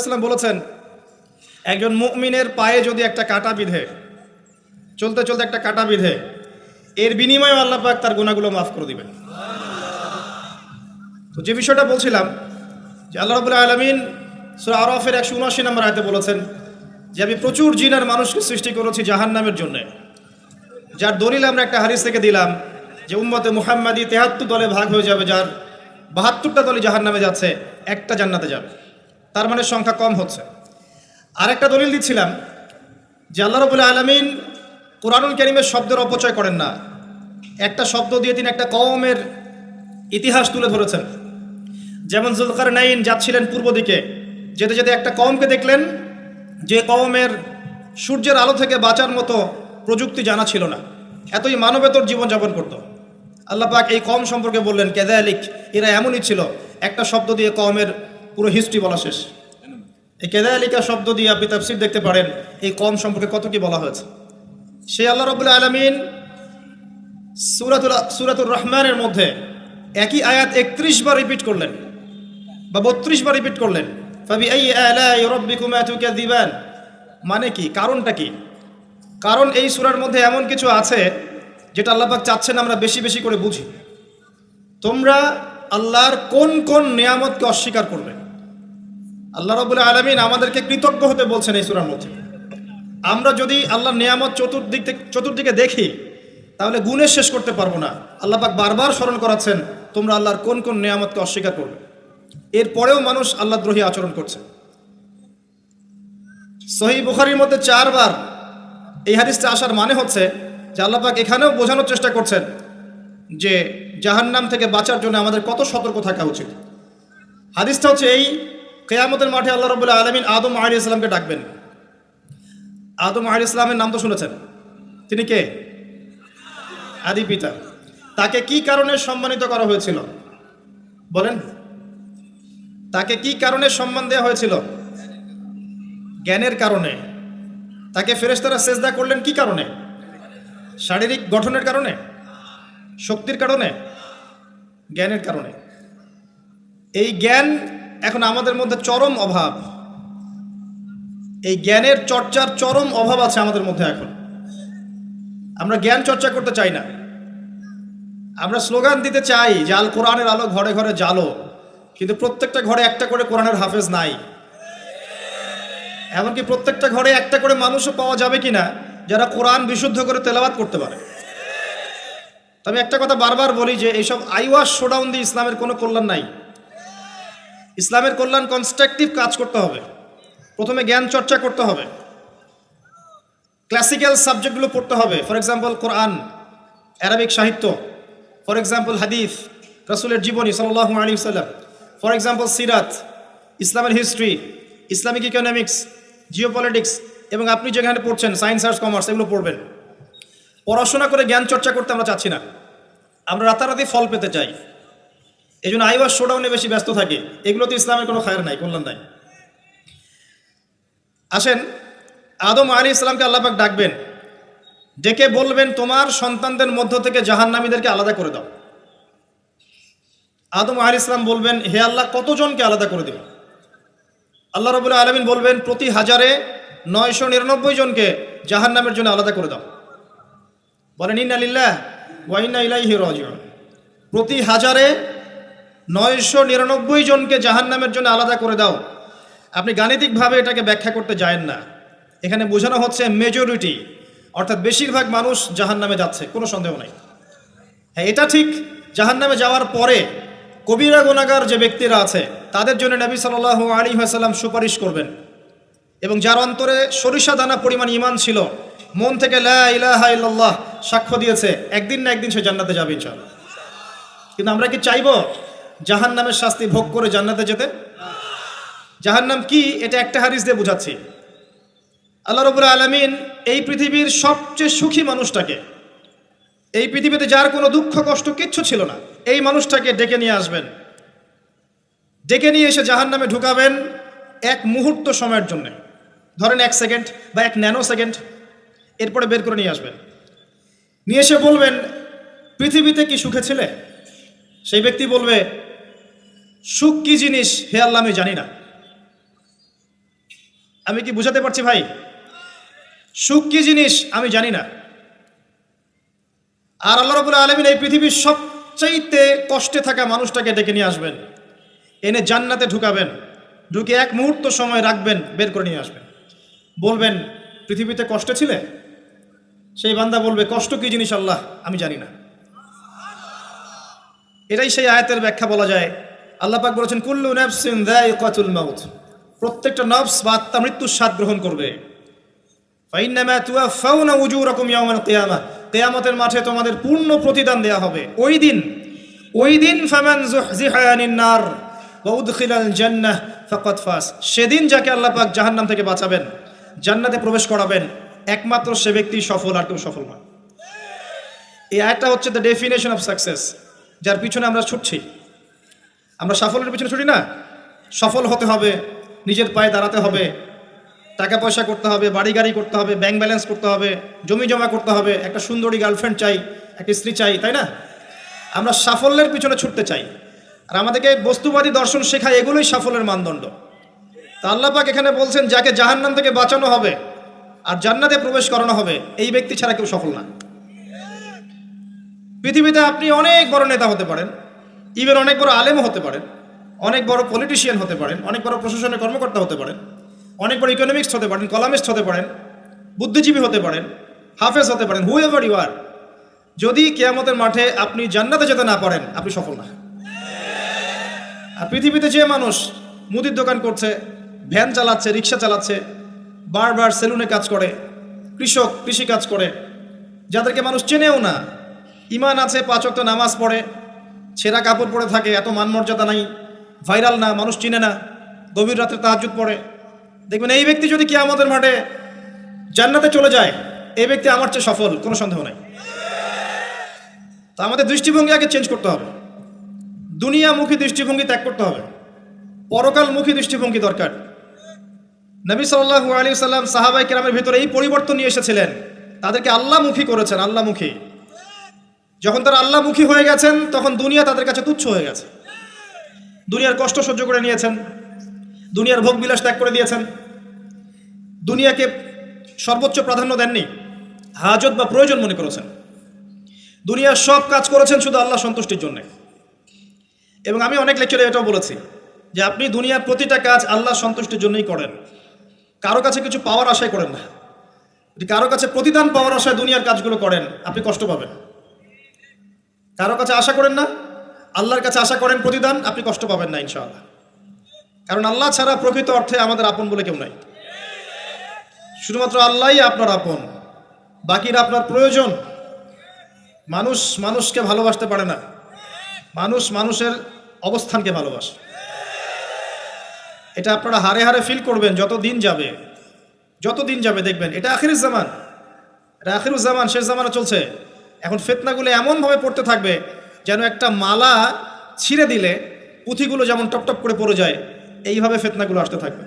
ইসলাম বলেছেন, একজন মুমিনের পায়ে যদি একটা কাঁটা বিঁধে, চলতে চলতে একটা কাঁটা বিঁধে, এর বিনিময়ে আল্লাহ পাক তার গুনাহগুলো মাফ করে দিবেন। তো যে বিষয়টা বলছিলাম যে আল্লাহ রাব্বুল আলামিন সূরা আরাফের 179 নম্বর আয়াতে বলেছেন যে আমি প্রচুর জিন আর মানুষকে সৃষ্টি করেছি জাহান্নামের জন্য, যার দলিল আমরা একটা হাদিস থেকে দিলাম যে উম্মতে মুহাম্মাদি 73 দলে ভাগ হয়ে যাবে, যার 72টা দলই জাহান্নামে যাচ্ছে, একটা জান্নাতে যাবে, তার মানে সংখ্যা কম হচ্ছে। আরেকটা দলিল দিচ্ছিলাম যে আল্লাহ রাব্বুল আলামিন কুরআনুল কারীমের শব্দের অপচয় করেন না। একটা শব্দ দিয়ে তিনি একটা কওমের ইতিহাস তুলে ধরেছেন। যেমন যুলকারনাইন যাচ্ছিলেন পূর্ব দিকে, যেতে যেতে একটা কওমকে দেখলেন যে কওমের সূর্যের আলো থেকে বাঁচার মতো প্রযুক্তি জানা ছিল না, এতই মানবেতর জীবনযাপন করত। আল্লাহ পাক এই কওম সম্পর্কে বললেন কাযালিক, এরা এমনই ছিল। একটা শব্দ দিয়ে কওমের পুরো হিস্ট্রি বলা শেষ। এই কাযালিকা শব্দ দিয়ে আপনি তাফসীর দেখতে পারেন এই কওম সম্পর্কে কত কি বলা হয়েছে। সেই আল্লাহ রাব্বুল আলামিন সূরাতুর রহমানের মধ্যে একই আয়াত 31 বার রিপিট করলেন বা 32 বার রিপিট করলেন, ফাবিআইয়ি আলাই রাব্বিকুমা তুকাযিবান। মানে কি, কারণটা কি? কারণ এই সূরার মধ্যে এমন কিছু আছে যেটা আল্লাহ পাক চাচ্ছেন আমরা বেশি বেশি করে বুঝি। তোমরা আল্লাহর কোন কোন নিয়ামতকে অস্বীকার করবে। আল্লাহ রাব্বুল আলামিন আমাদেরকে কৃতজ্ঞ হতে বলছেন এই সূরার মধ্যে। আমরা যদি আল্লাহর নিয়ামত চতুর্দিকে দেখি তাহলে গুণে শেষ করতে পারবো না। আল্লাহ পাক বারবার স্মরণ করাচ্ছেন তোমরা আল্লাহর কোন কোন নিয়ামতকে অস্বীকার করবে। এরপরেও মানুষ আল্লাহ দ্রোহী আচরণ করছে। সহিহ বুখারীর মধ্যে 4 বার এই হাদিসটা আসার মানে হচ্ছে যে আল্লাহ পাক এখানেও বোঝানোর চেষ্টা করছেন যে জাহান্নাম থেকে বাঁচার জন্য আমাদের কত সতর্ক থাকা উচিত। হাদিসটা হচ্ছে এই, কিয়ামতের মাঠে আল্লাহ রাব্বুল আলামিন আদম আলাইহিস সালামকে ডাকবেন। আদম আলাইহিস সালামের নাম তো শুনেছেন, তিনি কে? আদি পিতা। তাকে কি কারণে সম্মানিত করা হয়েছিল বলেন? তাকে কি কারণে সম্মান দেওয়া হয়েছিল? জ্ঞানের কারণে। তাকে ফেরেশতারা সেজদা করলেন কি কারণে? শারীরিক গঠনের কারণে, শক্তির কারণে, জ্ঞানের কারণে। এই জ্ঞান এখন আমাদের মধ্যে চরম অভাব। এই জ্ঞানের চর্চার চরম অভাব আছে আমাদের মধ্যে। এখন আমরা জ্ঞান চর্চা করতে চাই না। আমরা স্লোগান দিতে চাই যে আল কোরআনের আলো ঘরে ঘরে জ্বালো, কিন্তু প্রত্যেকটা ঘরে একটা করে কোরআনের হাফেজ নাই। এমনকি প্রত্যেকটা ঘরে একটা করে মানুষও পাওয়া যাবে কিনা যারা কোরআন বিশুদ্ধ করে তেলাওয়াত করতে পারে। তবে একটা কথা বারবার বলি যে এইসব আইওয়াশ শোডাউন দিয়ে ইসলামের কোনো কল্যাণ নাই। ইসলামের কল্যাণ কনস্ট্রাকটিভ কাজ করতে হবে। প্রথমে জ্ঞান চর্চা করতে হবে, ক্লাসিক্যাল সাবজেক্টগুলো পড়তে হবে। ফর এক্সাম্পল কোরআন, অ্যারাবিক সাহিত্য, ফর এক্সাম্পল হাদিস, রাসূলের জীবনী সাল্লাল্লাহু আলাইহি ওয়াসাল্লাম, ফর এক্সাম্পল সিরাত, ইসলামের হিস্ট্রি, ইসলামিক ইকোনমিক্স, জিওপলিটিক্স, এবং আপনি যেখানে পড়ছেন সায়েন্স, আর্টস, কমার্স, এগুলো পড়বেন। পড়াশোনা করে জ্ঞান চর্চা করতে আমরা চাচ্ছি না, আমরা রাতারাতি ফল পেতে চাই। এই জন্য আইওয়াশ শোডাউনে বেশি ব্যস্ত থাকি। এগুলোতে ইসলামের কোনো খায়ের নাই, কল্যাণ নাই। আসেন, আদম আলাইহিস সালামকে আল্লাহ পাক ডাকবেন, ডেকে বলবেন তোমার সন্তানদের মধ্য থেকে জাহান্নামীদেরকে আলাদা করে দাও। আদম আলাইহিস সালাম বলবেন হে আল্লাহ, কতজনকে আলাদা করে দেব? আল্লাহ রাব্বুল আলামিন বলবেন প্রতি 1000-এ 999 জনকে জাহান্নামের জন্য আলাদা করে দাও। বলেন ইন্না লিল্লাহ ওয়া ইন্না ইলাইহি রাজিউন। প্রতি 1000-এ 999 জনকে জাহান্নামের জন্য আলাদা করে দাও। আপনি গাণিতিকভাবে এটাকে ব্যাখ্যা করতে যায়েন না। এখানে বোঝানো হচ্ছে মেজরিটি, অর্থাৎ বেশিরভাগ মানুষ জাহান্নামে যাচ্ছে, কোনো সন্দেহ নাই। হ্যাঁ, এটা ঠিক, জাহান্নামে যাওয়ার পরে কবিরা গুনাহগার যে ব্যক্তিরা আছে তাদের জন্য নবী সাল্লাল্লাহু আলাইহি ওয়াসাল্লাম সুপারিশ করবেন, এবং যার অন্তরে সরিষা দানা পরিমাণ ঈমান ছিল, মন থেকে লা ইলাহা ইল্লাল্লাহ সাক্ষ্য দিয়েছে, একদিন না একদিন সে জান্নাতে যাবে ইনশাআল্লাহ। কিন্তু আমরা কি চাইবো জাহান্নামের শাস্তি ভোগ করে জান্নাতে যেতে? জাহান্নাম কি, এটা একটা হাদিস দিয়ে বুঝাচ্ছি। আল্লাহ রাব্বুল আলামিন এই পৃথিবীর সবচেয়ে সুখী মানুষটাকে, এই পৃথিবীতে যার কোনো দুঃখ কষ্ট কিচ্ছু ছিল না, এই মানুষটাকে ডেকে নিয়ে আসবেন। ডেকে নিয়ে এসে জাহান্নামে ঢুকাবেন এক মুহূর্ত সময়ের জন্য, ধরেন 1 সেকেন্ড বা 1 ন্যানো সেকেন্ড। এরপরে বের করে নিয়ে আসবেন, নিয়ে এসে বলবেন পৃথিবীতে কি সুখে ছিলে? সেই ব্যক্তি বলবে সুখ কি জিনিস হে আল্লাহ আমি জানি না। আমি কি বুঝাতে পারছি ভাই? সুখ কি জিনিস আমি জানি না। আর আল্লাহ রাব্বুল আলামিন এই পৃথিবীর সবচাইতে কষ্টে থাকা মানুষটাকে ডেকে নিয়ে আসবেন, এনে জান্নাতে ঢুকাবেন, ঢুকে এক মুহূর্ত সময় রাখবেন, বের করে নিয়ে আসবেন। বলবেন পৃথিবীতে কষ্টে ছিলে? সেই বান্দা বলবে কষ্ট কি জিনিস আল্লাহ আমি জানি না। এটাই সেই আয়াতের ব্যাখ্যা বলা যায়। আল্লাহ পাক বলেছেন কুল্লু নাফসিন যায়িকাতুল মাউত, প্রত্যেকটা নফস বা আত্মা মৃত্যুর স্বাদ গ্রহণ করবে। ফাইন্নামা তুওয়াফাউনা উজুরাকুম ইয়াওমাল কিয়ামাহ, কিয়ামতের মাঠে তোমাদের পূর্ণ প্রতিদান দেয়া হবে। ওই দিন ফামান যুহজিহা আনিন নার ওয়া উদখিলাল জান্নাহ ফাকাদ ফাজ, সেদিন যাকে আল্লাহ পাক জাহান্নাম থেকে বাঁচাবেন, জান্নাতে প্রবেশ করাবেন, একমাত্র সে ব্যক্তি সফল, আর কেউ সফল নয়। এই আয়াতটা হচ্ছে দ্য ডেফিনেশন অফ সাকসেস, যার পিছনে আমরা ছুটছি। আমরা সাফল্যের পিছনে ছুটি না। সফল হতে হবে, নিজের পায়ে দাঁড়াতে হবে, টাকা পয়সা করতে হবে, বাড়ি গাড়ি করতে হবে, ব্যাংক ব্যালেন্স করতে হবে, জমি জমা করতে হবে, একটা সুন্দরী গার্লফ্রেন্ড চাই, একটা স্ত্রী চাই, তাই না? আমরা সাফল্যের পিছনে ছুটতে চাই, আর আমাদেরকে বস্তুবাদী দর্শন শেখায় এগুলোই সাফল্যের মানদণ্ড। তা আল্লাহ পাক এখানে বলছেন যাকে জাহান্নাম থেকে বাঁচানো হবে আর জান্নাতে প্রবেশ করানো হবে, এই ব্যক্তি ছাড়া কেউ সফল না। পৃথিবীতে আপনি অনেক বড় নেতা হতে পারেন, ইভেন অনেক বড় আলেমও হতে পারেন, অনেক বড় পলিটিশিয়ান হতে পারেন, অনেক বড় প্রশাসনের কর্মকর্তা হতে পারেন, অনেক বড় ইকোনমিক্স হতে পারেন, কলামিস্ট হতে পারেন, বুদ্ধিজীবী হতে পারেন, হাফেজ হতে পারেন, হুএভার ইউ আর, যদি কিয়ামতের মাঠে আপনি জান্নাতে যেতে না পারেন, আপনি সফল না। আর পৃথিবীতে যে মানুষ মুদির দোকান করছে, ভ্যান চালাচ্ছে, রিক্সা চালাচ্ছে, বারবার সেলুনে কাজ করে, কৃষক কৃষি কাজ করে, যাদেরকে মানুষ চেনেও না, ইমান আছে, 5 ওয়াক্ত নামাজ পড়ে, ছেঁড়া কাপড় পরে থাকে, এত মান মর্যাদা নাই, ভাইরাল না, মানুষ চিনে না, গভীর রাত্রে তাহাজ্জুদ পড়ে, দেখবেন এই ব্যক্তি যদি কিয়ামতের মাঠে জান্নাতে চলে যায়, এই ব্যক্তি আমার চেয়ে সফল, কোনো সন্দেহ নাই। তো আমাদের দৃষ্টিভঙ্গি আগে চেঞ্জ করতে হবে, দুনিয়ামুখী দৃষ্টিভঙ্গি ত্যাগ করতে হবে, পরকালমুখী দৃষ্টিভঙ্গি দরকার। নবী সাল্লাল্লাহু আলাইহি ওয়াসাল্লাম সাহাবায়ে কেরামের ভিতরে এই পরিবর্তন নিয়ে এসেছিলেন, তাদেরকে আল্লাহমুখী করেছেন, আল্লাহমুখী। যখন তারা আল্লাহমুখী হয়ে গেছেন, তখন দুনিয়া তাদের কাছে তুচ্ছ হয়ে গেছে। দুনিয়ার কষ্ট সহ্য করে নিয়েছেন, দুনিয়ার ভোগ বিলাস ত্যাগ করে দিয়েছেন, দুনিয়াকে সর্বোচ্চ প্রাধান্য দেননি, হাজত বা প্রয়োজন মনে করেছেন। দুনিয়ার সব কাজ করেছেন শুধু আল্লাহ সন্তুষ্টির জন্য। এবং আমি অনেক লেকচারে এটাও বলেছি যে আপনি দুনিয়ার প্রতিটা কাজ আল্লাহ সন্তুষ্টির জন্যই করেন, কারো কাছে কিছু পাওয়ার আশায় করেন না। যদি কারো কাছে প্রতিদান পাওয়ার আশায় দুনিয়ার কাজগুলো করেন, আপনি কষ্ট পাবেন। কারো কাছে আশা করেন না, আল্লাহর কাছে আশা করেন প্রতিদান, আপনি কষ্ট পাবেন না ইনশাআল্লাহ। কারণ আল্লাহ ছাড়া প্রকৃত অর্থে আমাদের আপন বলে কেউ নাই। শুধুমাত্র আল্লাহই আপনার আপন, বাকিরা আপনার প্রয়োজন। মানুষ মানুষকে ভালোবাসতে পারে না, মানুষ মানুষের অবস্থানকে ভালোবাসে। এটা আপনারা হারে হারে ফিল করবেন যত দিন যাবে দেখবেন এটা আখিরুজ জামান, এটা আখিরুজ জামান, শেষ জামানা চলছে। এখন ফিতনাগুলো এমনভাবে পড়তে থাকবে যেন একটা মালা ছিঁড়ে দিলে পুঁথিগুলো যেমন টপটপ করে পড়ে যায়, এইভাবে ফিতনাগুলো আসতে থাকবে।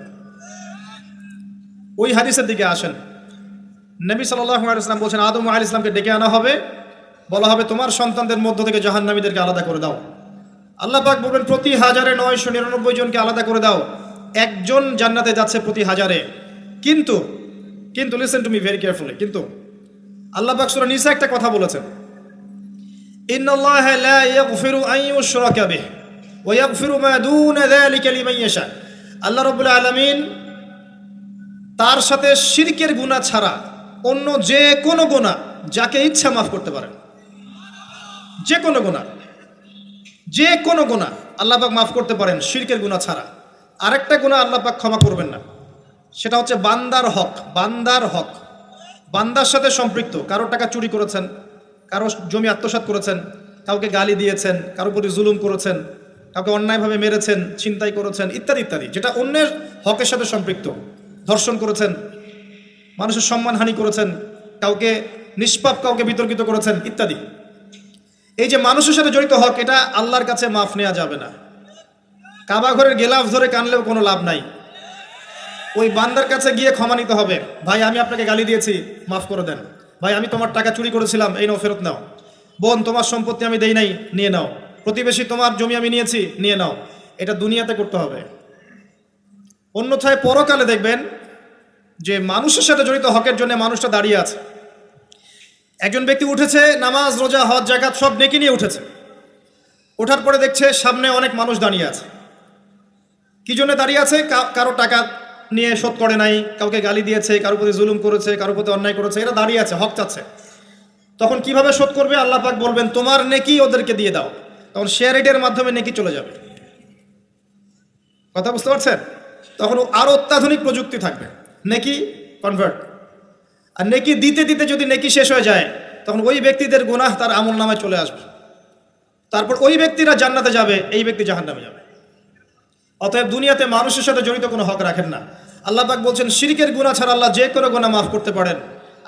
ওই হাদিসের দিকে আসেন। নবী সাল্লাল্লাহু আলাইহি ওয়াসাল্লাম বলছেন আদম আলাইহিস সালামকে ডেকে আনা হবে, বলা হবে তোমার সন্তানদের মধ্য থেকে জাহান্নামীদেরকে আলাদা করে দাও। আল্লাহ পাক বলবেন প্রতি 1999 জনকে আলাদা করে দাও, একজন জান্নাতে যাচ্ছে প্রতি 1000-এ। কিন্তু listen to me very carefully, কিন্তু আল্লাহ পাক সূরা নিসা একটা কথা বলেছেন, ইন্নাল্লাহা লা ইয়াগফিরু আন ইউশরাকা বিহি ওয়া ইয়াগফিরু মা দুনা যালিকা লিমান ইয়াশা। আল্লাহ রাব্বুল আলামিন তার সাথে শিরকের গুনাহ ছাড়া অন্য যে কোনো গুনাহ যাকে ইচ্ছা মাফ করতে পারেন। যে কোনো গুনাহ আল্লাহ পাক মাফ করতে পারেন শিরকের গুনাহ ছাড়া। আরেকটা গুনাহ আল্লাহ পাক ক্ষমা করবেন না, সেটা হচ্ছে বান্দার হক। বান্দার সাথে সম্পৃক্ত, কারো টাকা চুরি করেছেন, কারো জমি আত্মসাৎ করেছেন, কাউকে গালি দিয়েছেন, কারো প্রতি জুলুম করেছেন, কাউকে অন্যায়ভাবে মেরেছেন, ছিনতাই করেছেন, ইত্যাদি ইত্যাদি, যেটা অন্যের হকের সাথে সম্পৃক্ত। ধর্ষণ করেছেন, মানুষের সম্মানহানি করেছেন, কাউকে নিষ্পাপ কাউকে বিতর্কিত করেছেন ইত্যাদি। এই যে মানুষের সাথে জড়িত হক, এটা আল্লাহর কাছে মাফ নেওয়া যাবে না। কাবা ঘরের গেলাফ ধরে কানলেও কোনো লাভ নাই, ওই বান্দার কাছে গিয়ে ক্ষমা নিতে হবে। ভাই আমি আপনাকে গালি দিয়েছি, মাফ করে দেন। ভাই আমি তোমার টাকা চুরি করেছিলাম, এই নাও ফেরত নাও। বোন তোমার সম্পত্তি আমি দেই নাই, নিয়ে নাও। প্রতিবেশী তোমার জমি আমি নিয়েছি, নিয়ে নাও। এটা দুনিয়াতে করতে হবে। অন্যথায় পরকালে দেখবেন যে মানুষের সাথে জড়িত হকের জন্য মানুষটা দাঁড়িয়ে আছে। একজন ব্যক্তি উঠেছে, নামাজ রোজা হজ জাকাত সব নেকি নিয়ে উঠেছে। ওঠার পরে দেখছে সামনে অনেক মানুষ দাঁড়িয়ে আছে। কি জন্য দাঁড়িয়ে আছে? কারো টাকা নিয়ে শোধ করে নাই, কাউকে গালি দিয়েছে, কারোর প্রতি জুলুম করেছে, কারোর প্রতি অন্যায় করেছে, এরা দাঁড়িয়ে আছে, হক চাচ্ছে। তখন কিভাবে শোধ করবে? আল্লাহ পাক বলবেন তোমার নেকি ওদেরকে দিয়ে দাও। তখন শেয়ার রেটের মাধ্যমে নেকি চলে যাবে। কথা বুঝতে পারছেন? তখন আরো অত্যাধুনিক প্রযুক্তি থাকবে, নেকি কনভার্ট। আর নেকি দিতে দিতে যদি নেকি শেষ হয়ে যায়, তখন ওই ব্যক্তিদের গুনাহ তার আমল নামায় চলে আসবে। তারপর ওই ব্যক্তিরা জান্নাতে যাবে, এই ব্যক্তি জাহান্নামে যাবে। অতএব দুনিয়াতে মানুষের সাথে জড়িত কোনো হক রাখেন না। আল্লাহ পাক বলছেন শিরকের গুনাহ ছাড়া আল্লাহ যে কোনো গুনাহ মাফ করতে পারেন।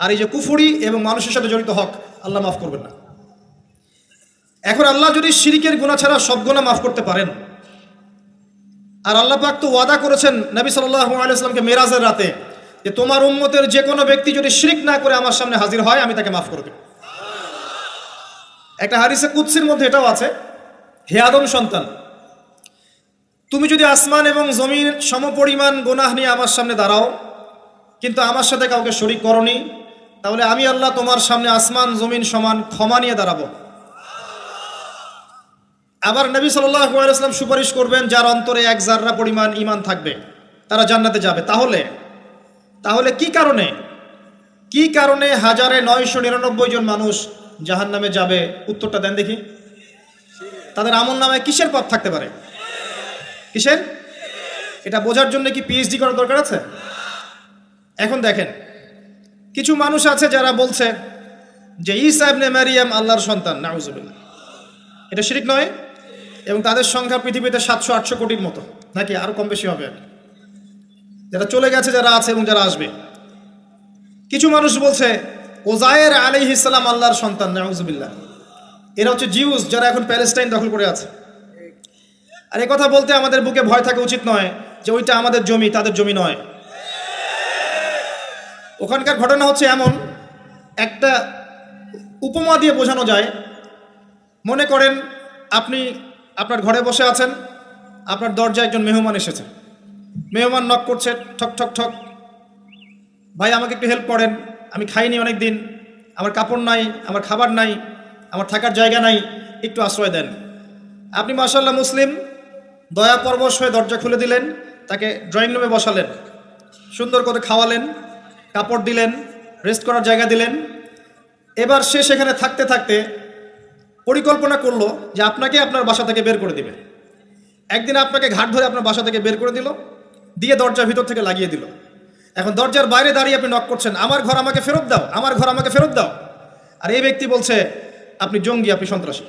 আর এই যে কুফরি এবং মানুষের সাথে জড়িত হক আল্লাহ মাফ করবেন না। এখন আল্লাহ যদি শিরকের গুনাহ ছাড়া সব গুনাহ মাফ করতে পারেন, আর আল্লাহ পাক তো ওয়াদা করেছেন নবী সাল্লাল্লাহু আলাইহি ওয়াসাল্লামকে মেরাজের রাতে যে তোমার উম্মতের যে কোনো ব্যক্তি যদি শিরক না করে আমার সামনে হাজির হয় আমি তাকে মাফ করে দেব। একটা হাদিসে কুদসির মধ্যে এটাও আছে, হে আদম সন্তান, তুমি যদি আসমান এবং জমিন সমপরিমাণ গুনাহ নিয়ে আমার সামনে দাঁড়াও কিন্তু আমার সাথে কাউকে শরীক করনি, তাহলে আমি আল্লাহ তোমার সামনে আসমান জমিন সমান ক্ষমা নিয়ে দাঁড়াবো। আবার নবী সাল্লাল্লাহু আলাইহি ওয়াসাল্লাম সুপারিশ করবেন যার অন্তরে এক জাররা পরিমাণ ঈমান থাকবে তারা জান্নাতে যাবে। তাহলে কি কারণে 1999 জন মানুষ জাহান্নামে যাবে? উত্তরটা দেন দেখি। তাদের আমল নামায় কিসের পাপ থাকতে পারে? কিসের? এটা বোঝার জন্য কি পিএইচডি করার দরকার আছে? এখন দেখেন, কিছু মানুষ আছে যারা বলছে যে ঈসা ইবনে মারিয়াম আল্লাহর সন্তান, নাউজুবিল্লাহ। এটা শিরক নয়? এবং তাদের সংখ্যা পৃথিবীতে 700-800 কোটির মতো, নাকি আরো কম বেশি হবে? যারা চলে গেছে, যারা আছে এবং যারা আসবে। কিছু মানুষ বলছে ওজায়ের আলাইহিস সালাম আল্লাহর সন্তান, নাউজুবিল্লাহ। এরা হচ্ছে জিউস যারা এখন প্যালেস্টাইন দখল করে আছে। আর এই কথা বলতে আমাদের বুকে ভয় থাকা উচিত নয় যে ওইটা আমাদের জমি, তাদের জমি নয়। ওখানকার ঘটনা হচ্ছে এমন, একটা উপমা দিয়ে বোঝানো যায়। মনে করেন আপনি আপনার ঘরে বসে আছেন, আপনার দরজায় একজন মেহমান এসেছে। মেহমান নক করছে, ঠক ঠক ঠক, ভাই আমাকে একটু হেল্প করেন, আমি খাইনি অনেক দিন, আমার কাপড় নাই, আমার খাবার নাই, আমার থাকার জায়গা নাই, একটু আশ্রয় দেন। আপনি মাশাআল্লাহ মুসলিম, দয়া পরবশ হয়ে দরজা খুলে দিলেন, তাকে ড্রয়িং রুমে বসালেন, সুন্দর করে খাওয়ালেন, কাপড় দিলেন, রেস্ট করার জায়গা দিলেন। এবার সে সেখানে থাকতে থাকতে পরিকল্পনা করলো যে আপনাকে আপনার বাসা থেকে বের করে দিবে। একদিন আপনাকে ঘাট ধরে আপনার বাসা থেকে বের করে দিল, দিয়ে দরজার ভিতর থেকে লাগিয়ে দিল। এখন দরজার বাইরে দাঁড়িয়ে আপনি নক করছেন, আমার ঘর আমাকে ফেরত দাও, আমার ঘর আমাকে ফেরত দাও। আর এই ব্যক্তি বলছে আপনি জঙ্গি, আপনি সন্ত্রাসী।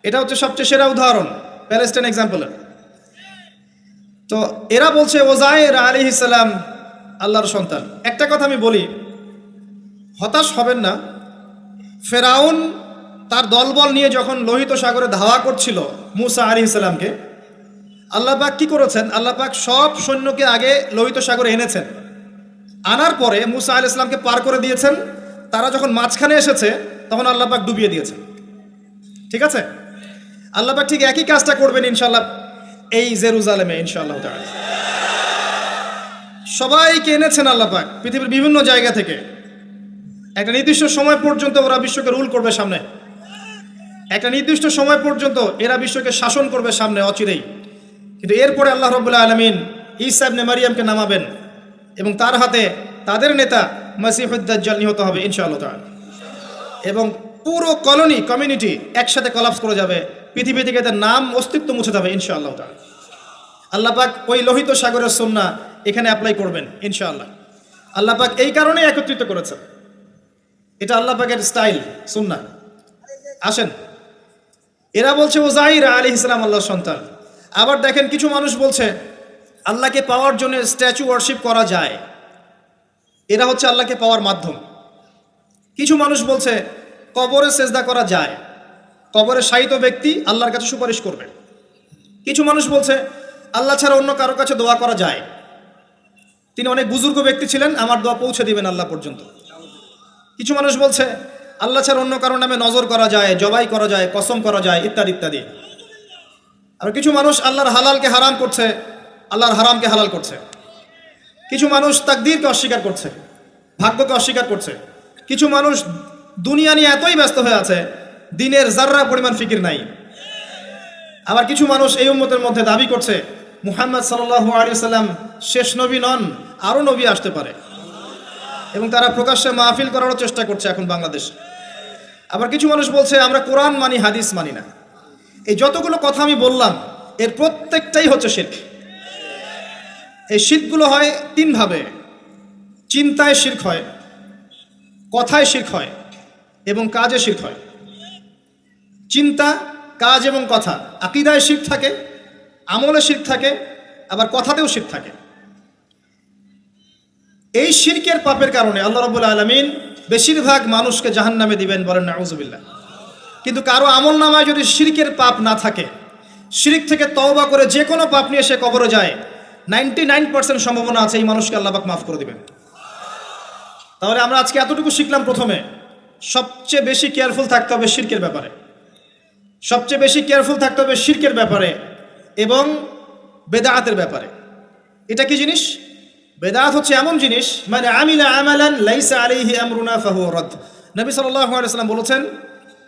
এটা হচ্ছে সবচেয়ে সেরা উদাহরণ প্যালেস্টাইন এক্সাম্পলের। তো এরা বলছে ওজায়ের আলাইহিস সালাম আল্লাহর সন্তান। একটা কথা আমি বলি, হতাশ হবেন না। ফেরাউন তার দলবল নিয়ে যখন লোহিত সাগরে ধাওয়া করছিল মুসা আলাইহিস সালামকে, আল্লাহ পাক কি করেছেন? আল্লাহ পাক সব সৈন্যকে আগে লোহিত সাগরে এনেছেন, আনার পরে মুসা আলাইহিস সালামকে পার করে দিয়েছেন। তারা যখন মাঝখানে এসেছে তখন আল্লাহ পাক ডুবিয়ে দিয়েছেন। ঠিক আছে? আল্লাহ পাক ঠিক একই কাজটা করবেন ইনশাআল্লাহ এই জেরুজালেমে ইনশাআল্লাহ তাআলা। সবাইকে এনেছেন আল্লাহ পাক পৃথিবীর বিভিন্ন জায়গা থেকে। একটা নির্দিষ্ট সময় পর্যন্ত ওরা বিশ্বকে রুল করবে সামনে, একটা নির্দিষ্ট সময় পর্যন্ত এরা বিশ্বকে শাসন করবে সামনে অচিরেই। কিন্তু এরপরে আল্লাহ রাব্বুল আলামিন ঈসা ইবনে মারিয়ামকে নামাবেন এবং তার হাতে তাদের নেতা মাসিহুদ দাজ্জাল নিহত হবে ইনশাআল্লাহ তাআলা। এবং পুরো কমিউনিটি একসাথে কলাপস করে যাবে, পৃথিবী থেকে তার নাম অস্তিত্ব মুছে যাবে ইনশাআল্লাহ তাআলা। আল্লাহ পাক ওই লোহিত সাগরের সুন্নাহ এখানে অ্যাপ্লাই করবেন ইনশাআল্লাহ। আল্লাহ পাক এই কারণেই একত্রিত করেছেন, এটা আল্লাহ পাকের স্টাইল সুন্নাহ। আসেন, এরা বলছে ওজাইর আলাইহিস সালাম আল্লাহর সন্তান। আবার দেখেন কিছু মানুষ বলছে আল্লাহকে পাওয়ার জন্য স্ট্যাচু ওয়ার্শিপ করা যায়, এরা হচ্ছে আল্লাহকে পাওয়ার মাধ্যম। কিছু মানুষ বলছে কবরে সেজদা করা যায়, কবরে শায়িত ব্যক্তি আল্লাহর কাছে সুপারিশ করবে। কিছু মানুষ বলছে আল্লাহ ছাড়া অন্য কারো কাছে দোয়া করা যায়, তিনি অনেক বুজুর্গ ব্যক্তি ছিলেন, আমার দোয়া পৌঁছে দিবেন আল্লাহ পর্যন্ত। কিছু মানুষ বলছে আল্লাহ ছাড়া অন্য কারো নামে নজর করা যায়, জবাই করা যায়, কসম করা যায়, ইত্যাদি ইত্যাদি। আর কিছু মানুষ আল্লাহর হালালকে হারাম করছে, আল্লাহর হারামকে হালাল করছে। কিছু মানুষ তাকদীরকে অস্বীকার করছে, ভাগ্যকে অস্বীকার করছে। কিছু মানুষ দুনিয়া নিয়ে এতই ব্যস্ত হয়ে আছে, দিনের যাররা পরিমাণ ফিকির নাই। আবার কিছু মানুষ এই উম্মতের মধ্যে দাবি করছে মুহাম্মদ সাল্লাল্লাহু আলাইহি ওয়াসাল্লাম শেষ নবী নন, আরও নবী আসতে পারে, এবং তারা প্রকাশ্যে মাহফিল করারও চেষ্টা করছে এখন বাংলাদেশ। আবার কিছু মানুষ বলছে আমরা কোরআন মানি, হাদিস মানি না। এই যতগুলো কথা আমি বললাম এর প্রত্যেকটাই হচ্ছে শিরক। এই শিরকগুলো হয় তিনভাবে: চিন্তায় শিরক হয়, কথায় শিরক হয়, এবং কাজে শিরক হয়। চিন্তা, কাজ এবং কথা, আকীদায় শিরক থাকে, আমলে শিরক থাকে, আবার কথাতেও শিরক থাকে। এই শিরকের পাপের কারণে আল্লাহ রাব্বুল আলামিন বেশিরভাগ মানুষকে জাহান্নামে দিবেন, বলেন নাউযুবিল্লাহ। কিন্তু কারো আমল নামায় যদি শিরকের পাপ না থাকে, শিরক থেকে তওবা করে যে কোনো পাপ নিয়ে সে কবরে যায়, 99% সম্ভাবনা আছে এই মানুষকে আল্লাহ পাক মাফ করে দিবেন। তাহলে আমরা আজকে এতটুকু শিখলাম, প্রথমে সবচেয়ে বেশি কেয়ারফুল থাকতে হবে শিরকের ব্যাপারে, সবচেয়ে বেশি কেয়ারফুল থাকতে হবে শিরকের ব্যাপারে এবং বেদাআতের ব্যাপারে। এটা কি জিনিস? বেদাআত হচ্ছে এমন জিনিস, মানে আমিলা আমালান লাইসা আলাইহি আমরুনা ফাহুয়া রাদ। নবী সাল্লাল্লাহু আলাইহি ওয়াসাল্লাম বলেছেন,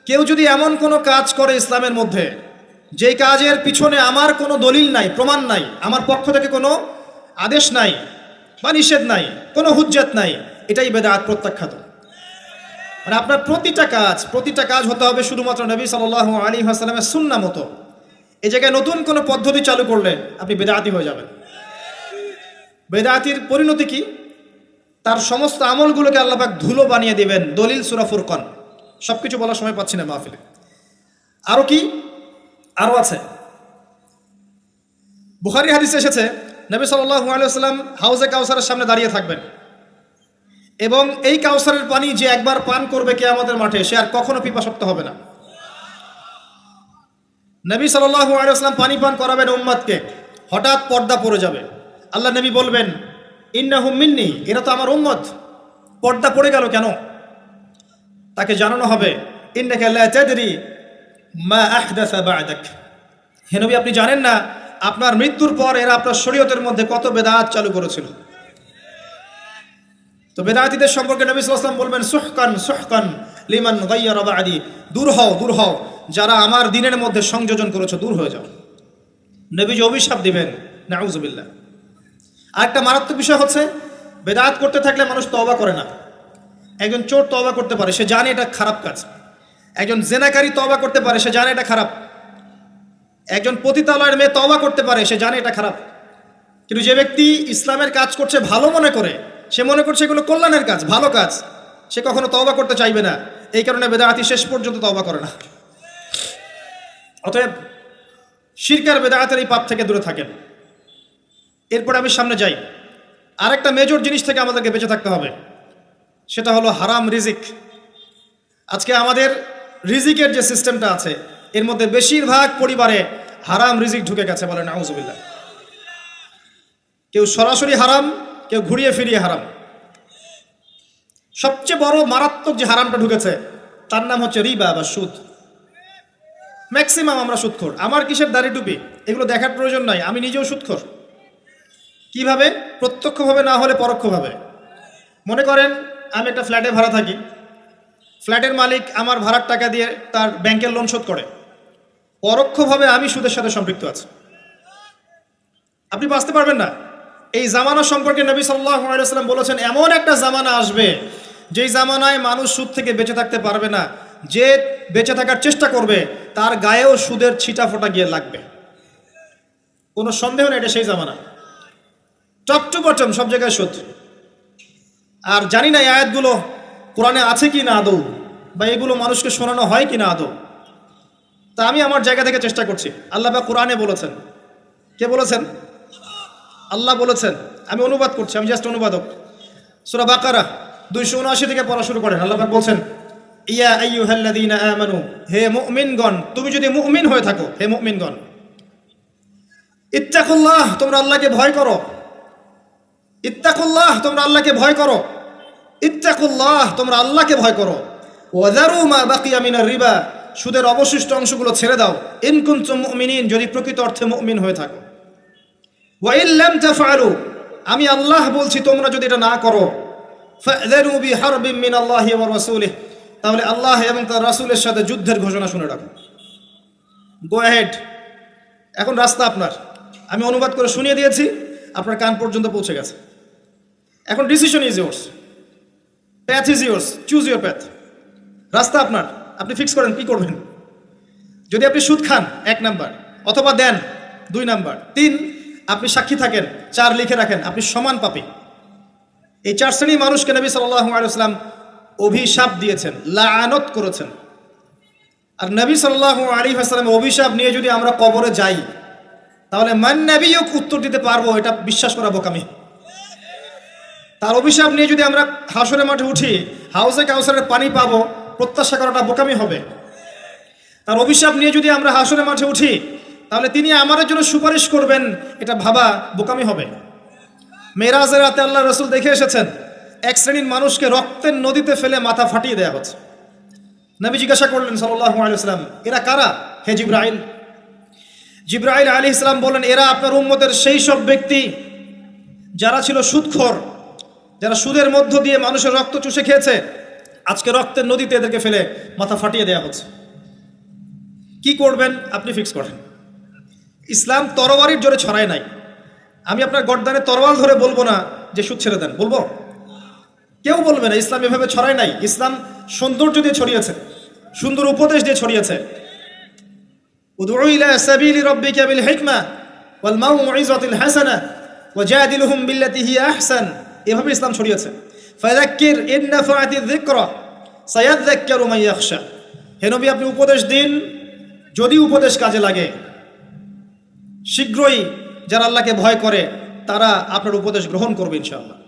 কেউ যদি এমন কোনো কাজ করে ইসলামের মধ্যে যেই কাজের পিছনে আমার কোনো দলিল নাই, প্রমাণ নাই, আমার পক্ষ থেকে কোনো আদেশ নাই বা নিষেধ নাই, কোনো হুজ্জত নাই, এটাই বেদাআত, প্রত্যাখ্যাত। মানে আপনার প্রতিটা কাজ হতে হবে শুধুমাত্র নবী সাল্লাল্লাহু আলাইহি ওয়াসাল্লামের সুন্নাহ মতো। এই জায়গায় নতুন কোনো পদ্ধতি চালু করলে আপনি বেদাআতি হয়ে যাবেন। বেদাআতির পরিণতি কি? তার সমস্ত আমলগুলোকে আল্লাহ পাক ধুলো বানিয়ে দিবেন। দলিল সূরা ফুরকান। সবকিছু বলার সময় পাচ্ছি না মাহফিলে। আরো কি? আরো আছে। বুখারী হাদিসে এসেছে, নবী সাল্লাল্লাহু আলাইহি ওয়াসাল্লাম হাউজে কাউসারের সামনে দাঁড়িয়ে থাকবেন, এবং এই কাউসারের পানি যে একবার পান করবে কিয়ামতের মাঠে, সে আর কখনো পিপাসার্ত হবে না। নবী সাল্লাল্লাহু আলাইহি ওয়াসাল্লাম পানি পান করাবেন উম্মতকে, হঠাৎ পর্দা পড়ে যাবে। আল্লাহ নবী বলবেন, ইন্নাহুম মিন্নি, এরা তো আমার উম্মত, পর্দা পড়ে গেল কেন? তাকে জানানো হবে, ইন্নাকা লা তাদরি মা আহদাসা বা'দাক, হে নবী আপনি জানেন না আপনার মৃত্যুর পর এরা আপনার শরীয়তের মধ্যে কত বেদাত চালু করেছিল। তো বেদাতীদের সম্পর্কে নবী সাল্লাল্লাহু আলাইহি ওয়াসাল্লাম বলবেন, সুহকান সুহকান লিমান গায়্যারা বা'দি, দূর হও যারা আমার দ্বীনের মধ্যে সংযোজন করেছো, দূর হয়ে যাও। নবীজি অভিশাপ দিবেন, নাউযুবিল্লাহ। আরেকটা মারাত্মক বিষয় হচ্ছে, বেদাত করতে থাকলে মানুষ তওবা করে না। একজন চোর তওবা করতে পারে, সে জানে এটা খারাপ কাজ। একজন জেনাকারী তওবা করতে পারে, সে জানে এটা খারাপ। একজন পতিতালয়ের মেয়ে তওবা করতে পারে, সে জানে এটা খারাপ। কিন্তু যে ব্যক্তি ইসলামের কাজ করছে ভালো মনে করে, সে মনে করছে এগুলো কল্যাণের কাজ, ভালো কাজ, সে কখনো তওবা করতে চাইবে না। এই কারণে বেদাতি শেষ পর্যন্ত তওবা করে না। অতএব শিরক আর বেদাতের এই পাপ থেকে দূরে থাকেন। এরপরে আমি সামনে যাই, আরেকটা মেজর জিনিস থেকে আমাদেরকে বেঁচে থাকতে হবে, সেটা হলো হারাম রিজিক। আজকে আমাদের রিজিকের যে সিস্টেমটা আছে, এর মধ্যে বেশিরভাগ পরিবারে হারাম রিজিক ঢুকে গেছে, বলেন নাউযুবিল্লাহ। কেউ সরাসরি হারাম, কেউ ঘুরিয়ে ফিরিয়ে হারাম। সবচেয়ে বড় মারাত্মক যে হারামটা ঢুকেছে তার নাম হচ্ছে রিবা বা সুদ। ম্যাক্সিমাম আমরা সুদখোর। আমার কিসের দাড়ি টুপি এগুলো দেখার প্রয়োজন নাই, আমি নিজেও সুদখোর। কিভাবে? প্রত্যক্ষভাবে না হলে পরোক্ষভাবে। মনে করেন আমি একটা ফ্ল্যাটে ভাড়া থাকি, ফ্ল্যাটের মালিক আমার ভাড়ার টাকা দিয়ে তার ব্যাংকের লোন শোধ করে, পরোক্ষভাবে আমি সুদের সাথে সম্পৃক্ত আছি। আপনি বাঁচতে পারবেন না। এই জামানা সম্পর্কে নবী সাল্লাল্লাহু আলাইহি ওয়াসাল্লাম বলেছেন, এমন একটা জামানা আসবে যেই জামানায় মানুষ সুদ থেকে বেঁচে থাকতে পারবে না। যে বেঁচে থাকার চেষ্টা করবে তার গায়েও সুদের ছিটা ফোটা গিয়ে লাগবে, কোনো সন্দেহ নেই, এটা সেই জামানা। টপ টু বটম সব জায়গায় সুদ। আর জানি না এই আয়াতগুলো কোরআনে আছে কি না আদৌ, বা এগুলো মানুষকে শোনানো হয় কি না আদৌ। তা আমি আমার জায়গা থেকে চেষ্টা করছি। আল্লাহ পাক কোরআনে বলেছেন। কে বলেছেন? আল্লাহ বলেছেন। আমি অনুবাদ করছি, আমি জাস্ট অনুবাদক। সূরা বাকারা 279 থেকে পড়া শুরু করেন। আল্লাহ পাক বলছেন, ইয়া আইয়ুহাল্লাযীনা আমানু, হে মুমিনগণ, তুমি যদি মুমিন হয়ে থাকো, হে মুমিনগণ, ইত্তাকুল্লাহ, তোমরা আল্লাহকে ভয় করো। ইত্তাকুল্লাহ, তোমরা আল্লাহকে ভয় করো। ইত্তাকুল্লাহ, তোমরা আল্লাহকে ভয় করো। ওয়াযারু মা বাকিয়া মিনার রিবা, সুদের অবশিষ্ট অংশগুলো ছেড়ে দাও। ইন কুনতুম মুমিনিন, যদি প্রকৃত অর্থে মুমিন হয়ে থাকো। ওয়া ইন লাম তাফআলু, আমি আল্লাহ বলছি তোমরা যদি এটা না করো ফাযরু বিহারবিন মিনাল্লাহি ওয়া রাসূলিহি, তাহলে আল্লাহ এবং তার রাসূলের সাথে যুদ্ধের ঘোষণা শুনে রাখো। গো অ্যাহেড, এখন রাস্তা আপনার। আমি অনুবাদ করে শুনিয়ে দিয়েছি, আপনার কান পর্যন্ত পৌঁছে গেছে। এখন decision is yours, path is yours, choose your path. রাস্তা আপনার, আপনি ফিক্স করেন কি করবেন। যদি আপনি সুদ খান 1 নাম্বার, অথবা দেন 2 নাম্বার, 3 আপনি সাক্ষী থাকেন, 4 লিখে রাখেন, আপনি সমান পাপী। এই 4 শ্রেণী মানুষকে নবী সাল্লাল্লাহু আলাইহি ওয়াসাল্লাম অভিশাপ দিয়েছেন, লাআনত করেছেন। আর নবী সাল্লাল্লাহু আলাইহি ওয়াসাল্লামের অভিশাপ নিয়ে যদি আমরা কবরে যাই, তাহলে মান নবিয়্যুক উত্তর দিতে পারবো, এটা বিশ্বাস করা বোকামি। তার অভিশাপ নিয়ে যদি আমরা হাসরের মাঠে উঠি, হাউজে কাউসারের পানি পাবো, প্রত্যাশা করাটা বোকামি হবে। তার অভিশাপ নিয়ে যদি আমরা হাসরের মাঠে উঠি, তাহলে তিনি আমাদের জন্য সুপারিশ করবেন, এটা ভাবা বোকামি হবে। মেরাজের রাতে আল্লাহ রাসূল দেখে এসেছেন, 1 শ্রেণীর মানুষকে রক্তের নদীতে ফেলে মাথা ফাটিয়ে দেওয়া হচ্ছে। নবী জিজ্ঞাসা করলেন সাল্লাল্লাহু আলাইহি ওয়াসাল্লাম, এরা কারা হে জিবরাইল? জিবরাইল আলাইহিস সালাম বলেন, এরা আপনার উম্মতের সেই সব ব্যক্তি যারা ছিল সুদখোর, যারা সুদের মধ্য দিয়ে মানুষের রক্ত চুষে খেয়েছে। আজকে রক্তের নদীতে এদেরকে ফেলে মাথা ফাটিয়ে দেওয়া হচ্ছে। কি করবেন আপনি ফিক্স করেন। ইসলাম তরবারির জোরে ছড়ায় নাই। আমি আপনার গর্দানে তরোয়াল ধরে বলবো না যে সুদ ছেড়ে দেন, বলবো? কেউ বলবে না। ইসলাম এভাবে ছড়ায় নাই। ইসলাম সৌন্দর্য দিয়ে ছড়িয়েছে, সুন্দর উপদেশ দিয়ে ছড়িয়েছে। উদউ ইলা সাবিলি রাব্বিকা বিল হিকমা ওয়াল মাউইযাতিল হাসানাহ ওয়াজাদিলহুম বিল্লাতী হিয়া আহসান, এভাবে ইসলাম ছড়িয়েছে। ফাযাক্কির ইন নাফাআতিয যিকরা সায়াযাক্কারু মান ইয়াখশা। হে নবী, আপনি উপদেশ দিন, যদি উপদেশ কাজে লাগে শীঘ্রই যারা আল্লাহকে ভয় করে তারা আপনার উপদেশ গ্রহণ করবে ইনশাআল্লাহ।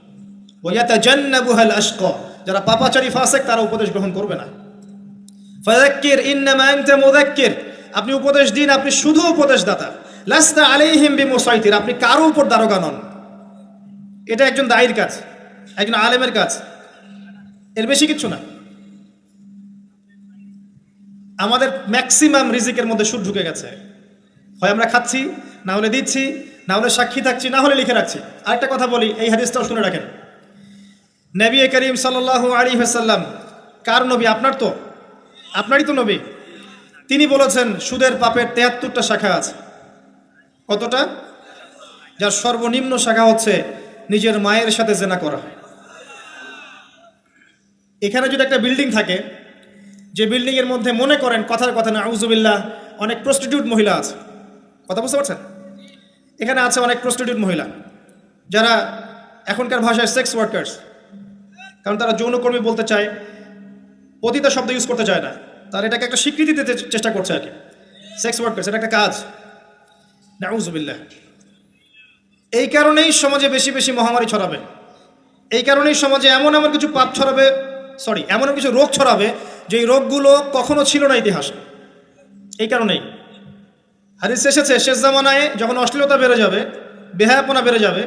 ওয়া ইয়াতাজান্নাবুহাল আশকা, যারা পাপাচারী ফাসিক তারা উপদেশ গ্রহণ করবে না। ফাযাক্কির ইন্নামা আনতা মুযাক্কির, আপনি উপদেশ দিন, আপনি শুধু উপদেশদাতা। লাস্তা আলাইহিম বিমুসাইতির, আপনি কারো উপর দারোগা নন। এটা একজন দায়ীর কাজ, একজন আলেমের কাজ, এর বেশি কিছু না। আমাদের ম্যাক্সিমাম রিজিকের মধ্যে সুদ ঢুকে গেছে। হয় আমরা খাচ্ছি, না হলে দিচ্ছি, না হলে সাক্ষী থাকছি, না হলে লিখে রাখছি। আরেকটা কথা বলি, এই হাদিসটাও শুনে রাখেন। নবী করিম সাল্লাল্লাহু আলাইহি ওয়াসাল্লাম কার নবী? আপনার তো, আপনারই তো নবী। তিনি বলেছেন সুদের পাপের 73টা শাখা আছে। কতটা? যার সর্বনিম্ন শাখা হচ্ছে নিজের মায়ের সাথে জেনা করা। এখানে যদি একটা বিল্ডিং থাকে, যে বিল্ডিং এর মধ্যে মনে করেন কথার কথা না আউযুবিল্লাহ অনেক প্রস্টিটিউট মহিলা আছে, কথা বুঝতে পারছেন? এখানে আছে অনেক প্রস্টিটিউট মহিলা যারা এখনকার ভাষায় সেক্স ওয়ার্কার্স, কারণ তারা যৌনকর্মী বলতে চায়, পতিতা শব্দ ইউজ করতে চায় না, তারা এটাকে একটা স্বীকৃতি দিতে চেষ্টা করছে আর কি। সেক্স ওয়ার্কার্স এটা একটা কাজ, নাউযুবিল্লাহ। এই কারণেই সমাজে বেশি বেশি মহামারী ছড়াবে, এই কারণেই সমাজে এমন এমন কিছু পাপ ছড়াবে, এমন কিছু রোগ ছড়াবে যে এই রোগগুলো কখনো ছিল না ইতিহাসে। এই কারণেই হাদিস এসেছে, শেষ জামানায় যখন অশ্লীলতা বেড়ে যাবে, বেহায়াপনা বেড়ে যাবে,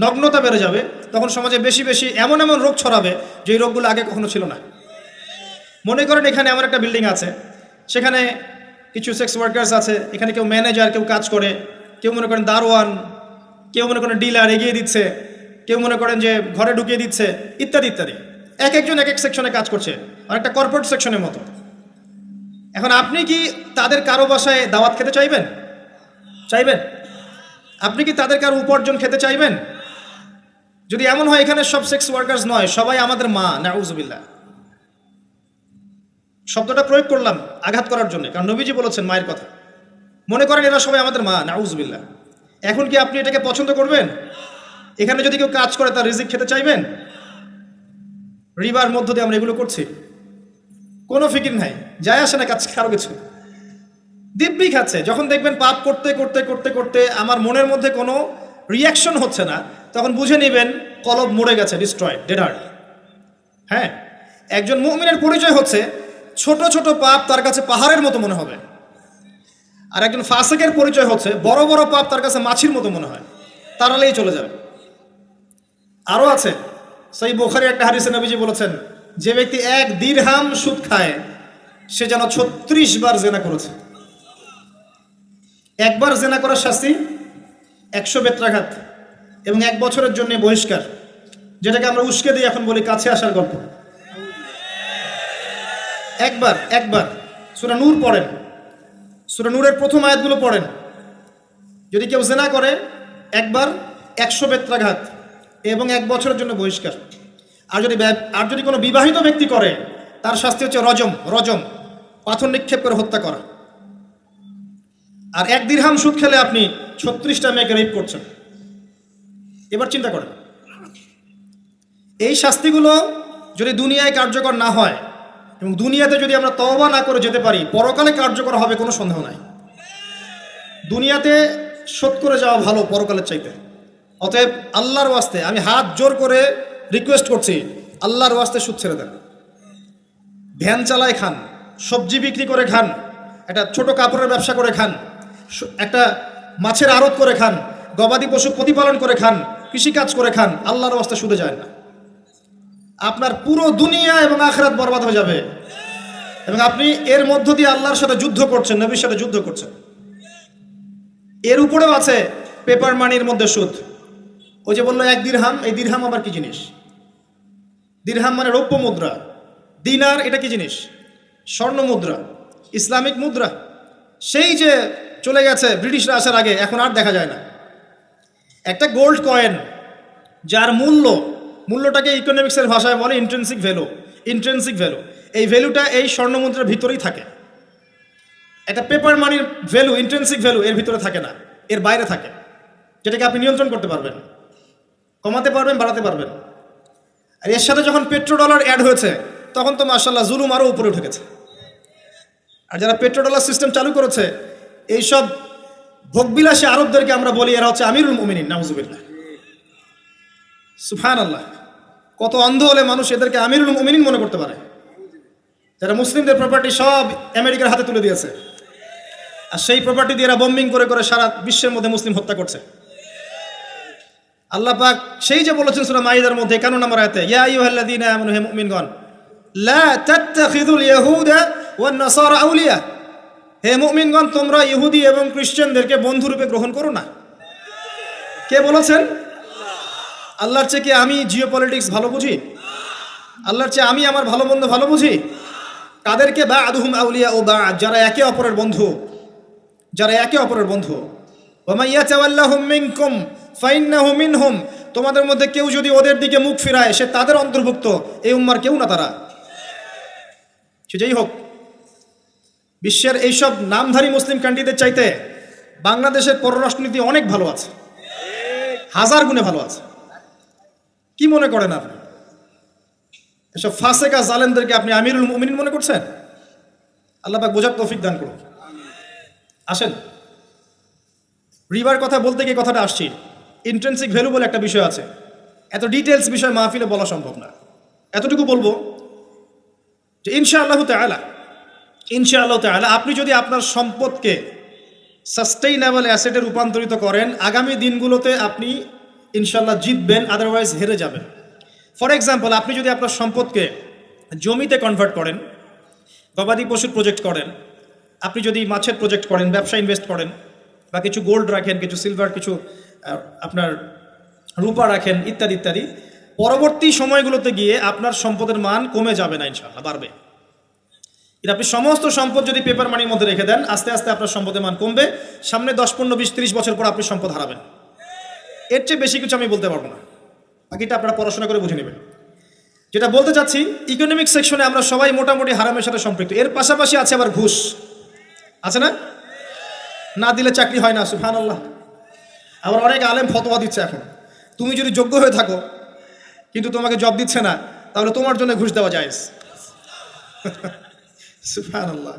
নগ্নতা বেড়ে যাবে, তখন সমাজে বেশি বেশি এমন এমন রোগ ছড়াবে যে এই রোগগুলো আগে কখনো ছিল না। মনে করেন এখানে আমার একটা বিল্ডিং আছে, সেখানে কিছু সেক্স ওয়ার্কার্স আছে, এখানে কেউ ম্যানেজার, কেউ কাজ করে, কেউ মনে করেন দারোয়ান, কেউ মনে করেন ডিলার এগিয়ে দিচ্ছে, কেউ মনে করেন যে ঘরে ঢুকিয়ে দিচ্ছে, ইত্যাদি ইত্যাদি। এক একজন এক এক সেকশনে কাজ করছে, অনেকটা কর্পোরেট সেকশনের মতো। এখন আপনি কি তাদের কারো বাসায় দাওয়াত খেতে চাইবেন? চাইবেন? আপনি কি তাদের কারো উপার্জন খেতে চাইবেন? যদি এমন হয় এখানে সব সেক্স ওয়ার্কার্স নয়, সবাই আমাদের মা, নাউযুবিল্লাহ। শব্দটা প্রয়োগ করলাম আঘাত করার জন্য, কারণ নবীজি বলেছেন মায়ের কথা। মনে করেন এরা সবাই আমাদের মা, নাউযুবিল্লাহ। এখন কি আপনি এটাকে পছন্দ করবেন? এখানে যদি কেউ কাজ করে তার রিজিক খেতে চাইবেন? রিবার মধ্য দিয়ে আমরা এগুলো করছি, কোনো ফিকির নাই, যায় আসে না কাছে কারো কিছু, দিব্যি খাচ্ছে। যখন দেখবেন পাপ করতে করতে করতে করতে আমার মনের মধ্যে কোনো রিয়াকশন হচ্ছে না, তখন বুঝে নেবেন কলব মরে গেছে, ডিস্ট্রয়, ডেড হার্ট। হ্যাঁ, একজন মুমিনের পরিচয় হচ্ছে ছোট ছোট পাপ তার কাছে পাহাড়ের মতো মনে হবে, আর একজন ফাসিকের পরিচয় হচ্ছে বড় বড় পাপ তার কাছে মাছির মতো মনে হয়, তাড়ালেই চলে যাবে। আরও আছে, সেই বুখারী একটা হাদিসে নবীজি বলেছেন, যে ব্যক্তি 1 দিরহাম সুদ খায় সে যেন 36 বার জেনা করেছে। একবার জেনা করার শাস্তি 100 বেত্রাঘাত, এবং 1 বছরের জন্য বহিষ্কার, যেটাকে আমরা উস্কে দিই এখন বলি কাছে আসার গল্প। একবার সূরা নূর পড়েন, সূরা নূরের প্রথম আয়াতগুলো পড়েন। যদি কেউ জিনা করে একবার 100 বেত্রাঘাত এবং 1 বছরের জন্য বহিষ্কার। আর যদি কোনো বিবাহিত ব্যক্তি করে তার শাস্তি হচ্ছে রজম, পাথর নিক্ষেপ করে হত্যা করা। আর 1 দিরহাম সুদ খেলে আপনি 36টা মেয়েকে রেপ করছেন। এবার চিন্তা করেন, এই শাস্তিগুলো যদি দুনিয়ায় কার্যকর না হয় এবং দুনিয়াতে যদি আমরা তওবা না করে যেতে পারি, পরকালে কার্যকর হবে কোনো সন্দেহ নাই। দুনিয়াতে শোধ করে যাওয়া ভালো পরকালের চাইতে। অতএব আল্লাহর ওয়াস্তে আমি হাত জোর করে রিকোয়েস্ট করছি, আল্লাহর ওয়াস্তে সুদ ছেড়ে দেন। ভ্যান চালায় খান, সবজি বিক্রি করে খান, একটা ছোট কাপড়ের ব্যবসা করে খান, একটা মাছের আড়ত করে খান, গবাদি পশু প্রতিপালন করে খান, কৃষিকাজ করে খান, আল্লাহর ওয়াস্তে সুদে যায় না। আপনার পুরো দুনিয়া এবং আখিরাত বরবাদ হয়ে যাবে এবং আপনি এর মধ্য দিয়ে আল্লাহর সাথে যুদ্ধ করছেন, নবীর সাথে যুদ্ধ করছেন। এর উপরেও আছে পেপার মানির মধ্যে সুদ। ওই যে বললো 1 দিরহাম, এই দিরহাম আবার কি জিনিস? দিরহাম মানে রৌপ্য মুদ্রা। দিনার এটা কি জিনিস? স্বর্ণ মুদ্রা, ইসলামিক মুদ্রা। সেই যে চলে গেছে ব্রিটিশরা আসার আগে, এখন আর দেখা যায় না। একটা গোল্ড কয়েন যার মূল্যটাকে ইকোনমিক্সের ভাষায় বলে ইন্ট্রিনসিক ভ্যালু। এই ভ্যালুটা এই স্বর্ণ মুদ্রার ভিতরেই থাকে। একটা পেপার মানির ভ্যালু, ইন্ট্রিনসিক ভ্যালু এর ভিতরে থাকে না, এর বাইরে থাকে, যেটাকে আপনি নিয়ন্ত্রণ করতে পারবেন, কমাতে পারবেন, বাড়াতে পারবেন। আর এর সাথে যখন পেট্রোডলার অ্যাড হয়েছে তখন তো মাশাআল্লাহ জুলুম আরও উপরে উঠে গেছে। আর যারা পেট্রোডলার সিস্টেম চালু করেছে, এইসব ভোগবিলাসী আরবদেরকে আমরা বলি এরা হচ্ছে আমিরুল মুমিনিন, নাউজুবিল্লাহ, সুবহানাল্লাহ। কত অন্ধ হলে মানুষ এদেরকে আমিরুল মুমিনিন মনে করতে পারে, যারা মুসলিমদের প্রপার্টি সব আমেরিকার হাতে তুলে দিয়েছে, আর সেই প্রপার্টি দিয়ে এরা বম্বিং করে করে সারা বিশ্বের মধ্যে মুসলিম হত্যা করছে। আল্লাহ পাক সেই যে বলেছেন সূরা মাইদার মধ্যে 51 নম্বর আয়াতে, ইয়া আইয়ুহাল্লাযীনা আমানু, হে মুমিনগণ, লা তাত্তাখিযুল ইয়াহুদা ওয়ান নাসারা আউলিয়া, হে মুমিনগণ তোমরা ইহুদি এবং খ্রিস্টানদেরকে বন্ধুরূপে গ্রহণ করো না। কে বলেছেন? আল্লাহর চেয়ে কি আমি জিওপলিটিক্স ভালো বুঝি? আল্লাহর চেয়ে আমি আমার ভালো মন্দ ভালো বুঝি? কাদেরকে? বা'দুহুম আউলিয়া ও বা'দ, যারা একে অপরের বন্ধু, ওয়া মান ইয়াতাওয়াল্লাহুম মিনকুম ফাইন্নাহু মিনহুম, তোমাদের মধ্যে কেউ যদি ওদের দিকে মুখ ফিরায় সে তাদের অন্তর্ভুক্ত, এই উম্মার কেউ না তারা। সে যেই হোক, বিশ্বের এইসব নামধারী মুসলিম কান্ট্রিদের চাইতে বাংলাদেশের পররাষ্ট্রনীতি অনেক ভালো আছে, 1000 গুণে ভালো আছে। কি মনে করেন আপনি? এসব ফাসেকা জালেমদেরকে আপনি আমিরুল মুমিনিন মনে করছেন? আল্লাহ পাক বোঝার তৌফিক দান করুন। আসেন, রিবার কথা বলতে গিয়ে কথাটা আসছি, ইন্ট্রিনসিক ভ্যালু বলে একটা বিষয় আছে। এত ডিটেলস বিষয় মাহফিলে বলা সম্ভব না। এতটুকু বলবো যে ইনশাআল্লাহ তাআলা আপনি যদি আপনার সম্পদকে সাস্টেইনেবল অ্যাসেটে রূপান্তরিত করেন, আগামী দিনগুলোতে আপনি ইনশাআল্লাহ জিতবেন, আদারওয়াইজ হেরে যাবেন। ফর এক্সাম্পল, আপনি যদি আপনার সম্পদকে জমিতে কনভার্ট করেন, গবাদি পশুর প্রজেক্ট করেন, আপনি যদি মাছের প্রজেক্ট করেন, ব্যবসা ইনভেস্ট করেন, বা কিছু গোল্ড রাখেন, কিছু সিলভার, কিছু আপনার রূপা রাখেন, ইত্যাদি ইত্যাদি, পরবর্তী সময়গুলোতে গিয়ে আপনার সম্পদের মান কমে যাবে না, ইনশাআল্লাহ বাড়বে। আপনি সমস্ত সম্পদ যদি পেপার মানির মধ্যে রেখে দেন, আস্তে আস্তে আপনার সম্পদের মান কমবে। সামনে 10, 15, 20, 30 বছর পর আপনি সম্পদ হারাবেন। এর চেয়ে বেশি কিছু আমি বলতে পারবো না, বাকিটা আপনারা পড়াশোনা করে বুঝে নেবেন। যেটা বলতে চাচ্ছি, ইকোনমিক সেকশনে আমরা সবাই মোটামুটি হারামের সাথে সম্পৃক্ত। এর পাশাপাশি আছে আবার ঘুষ, আছে না? না দিলে চাকরি হয় না, সুবহানাল্লাহ। আবার অনেক আলেম ফতোয়া দিচ্ছে এখন, তুমি যদি যোগ্য হয়ে থাকো কিন্তু তোমাকে জব দিচ্ছে না, তাহলে তোমার জন্য ঘুষ দেওয়া জায়েজ। সুবহানাল্লাহ,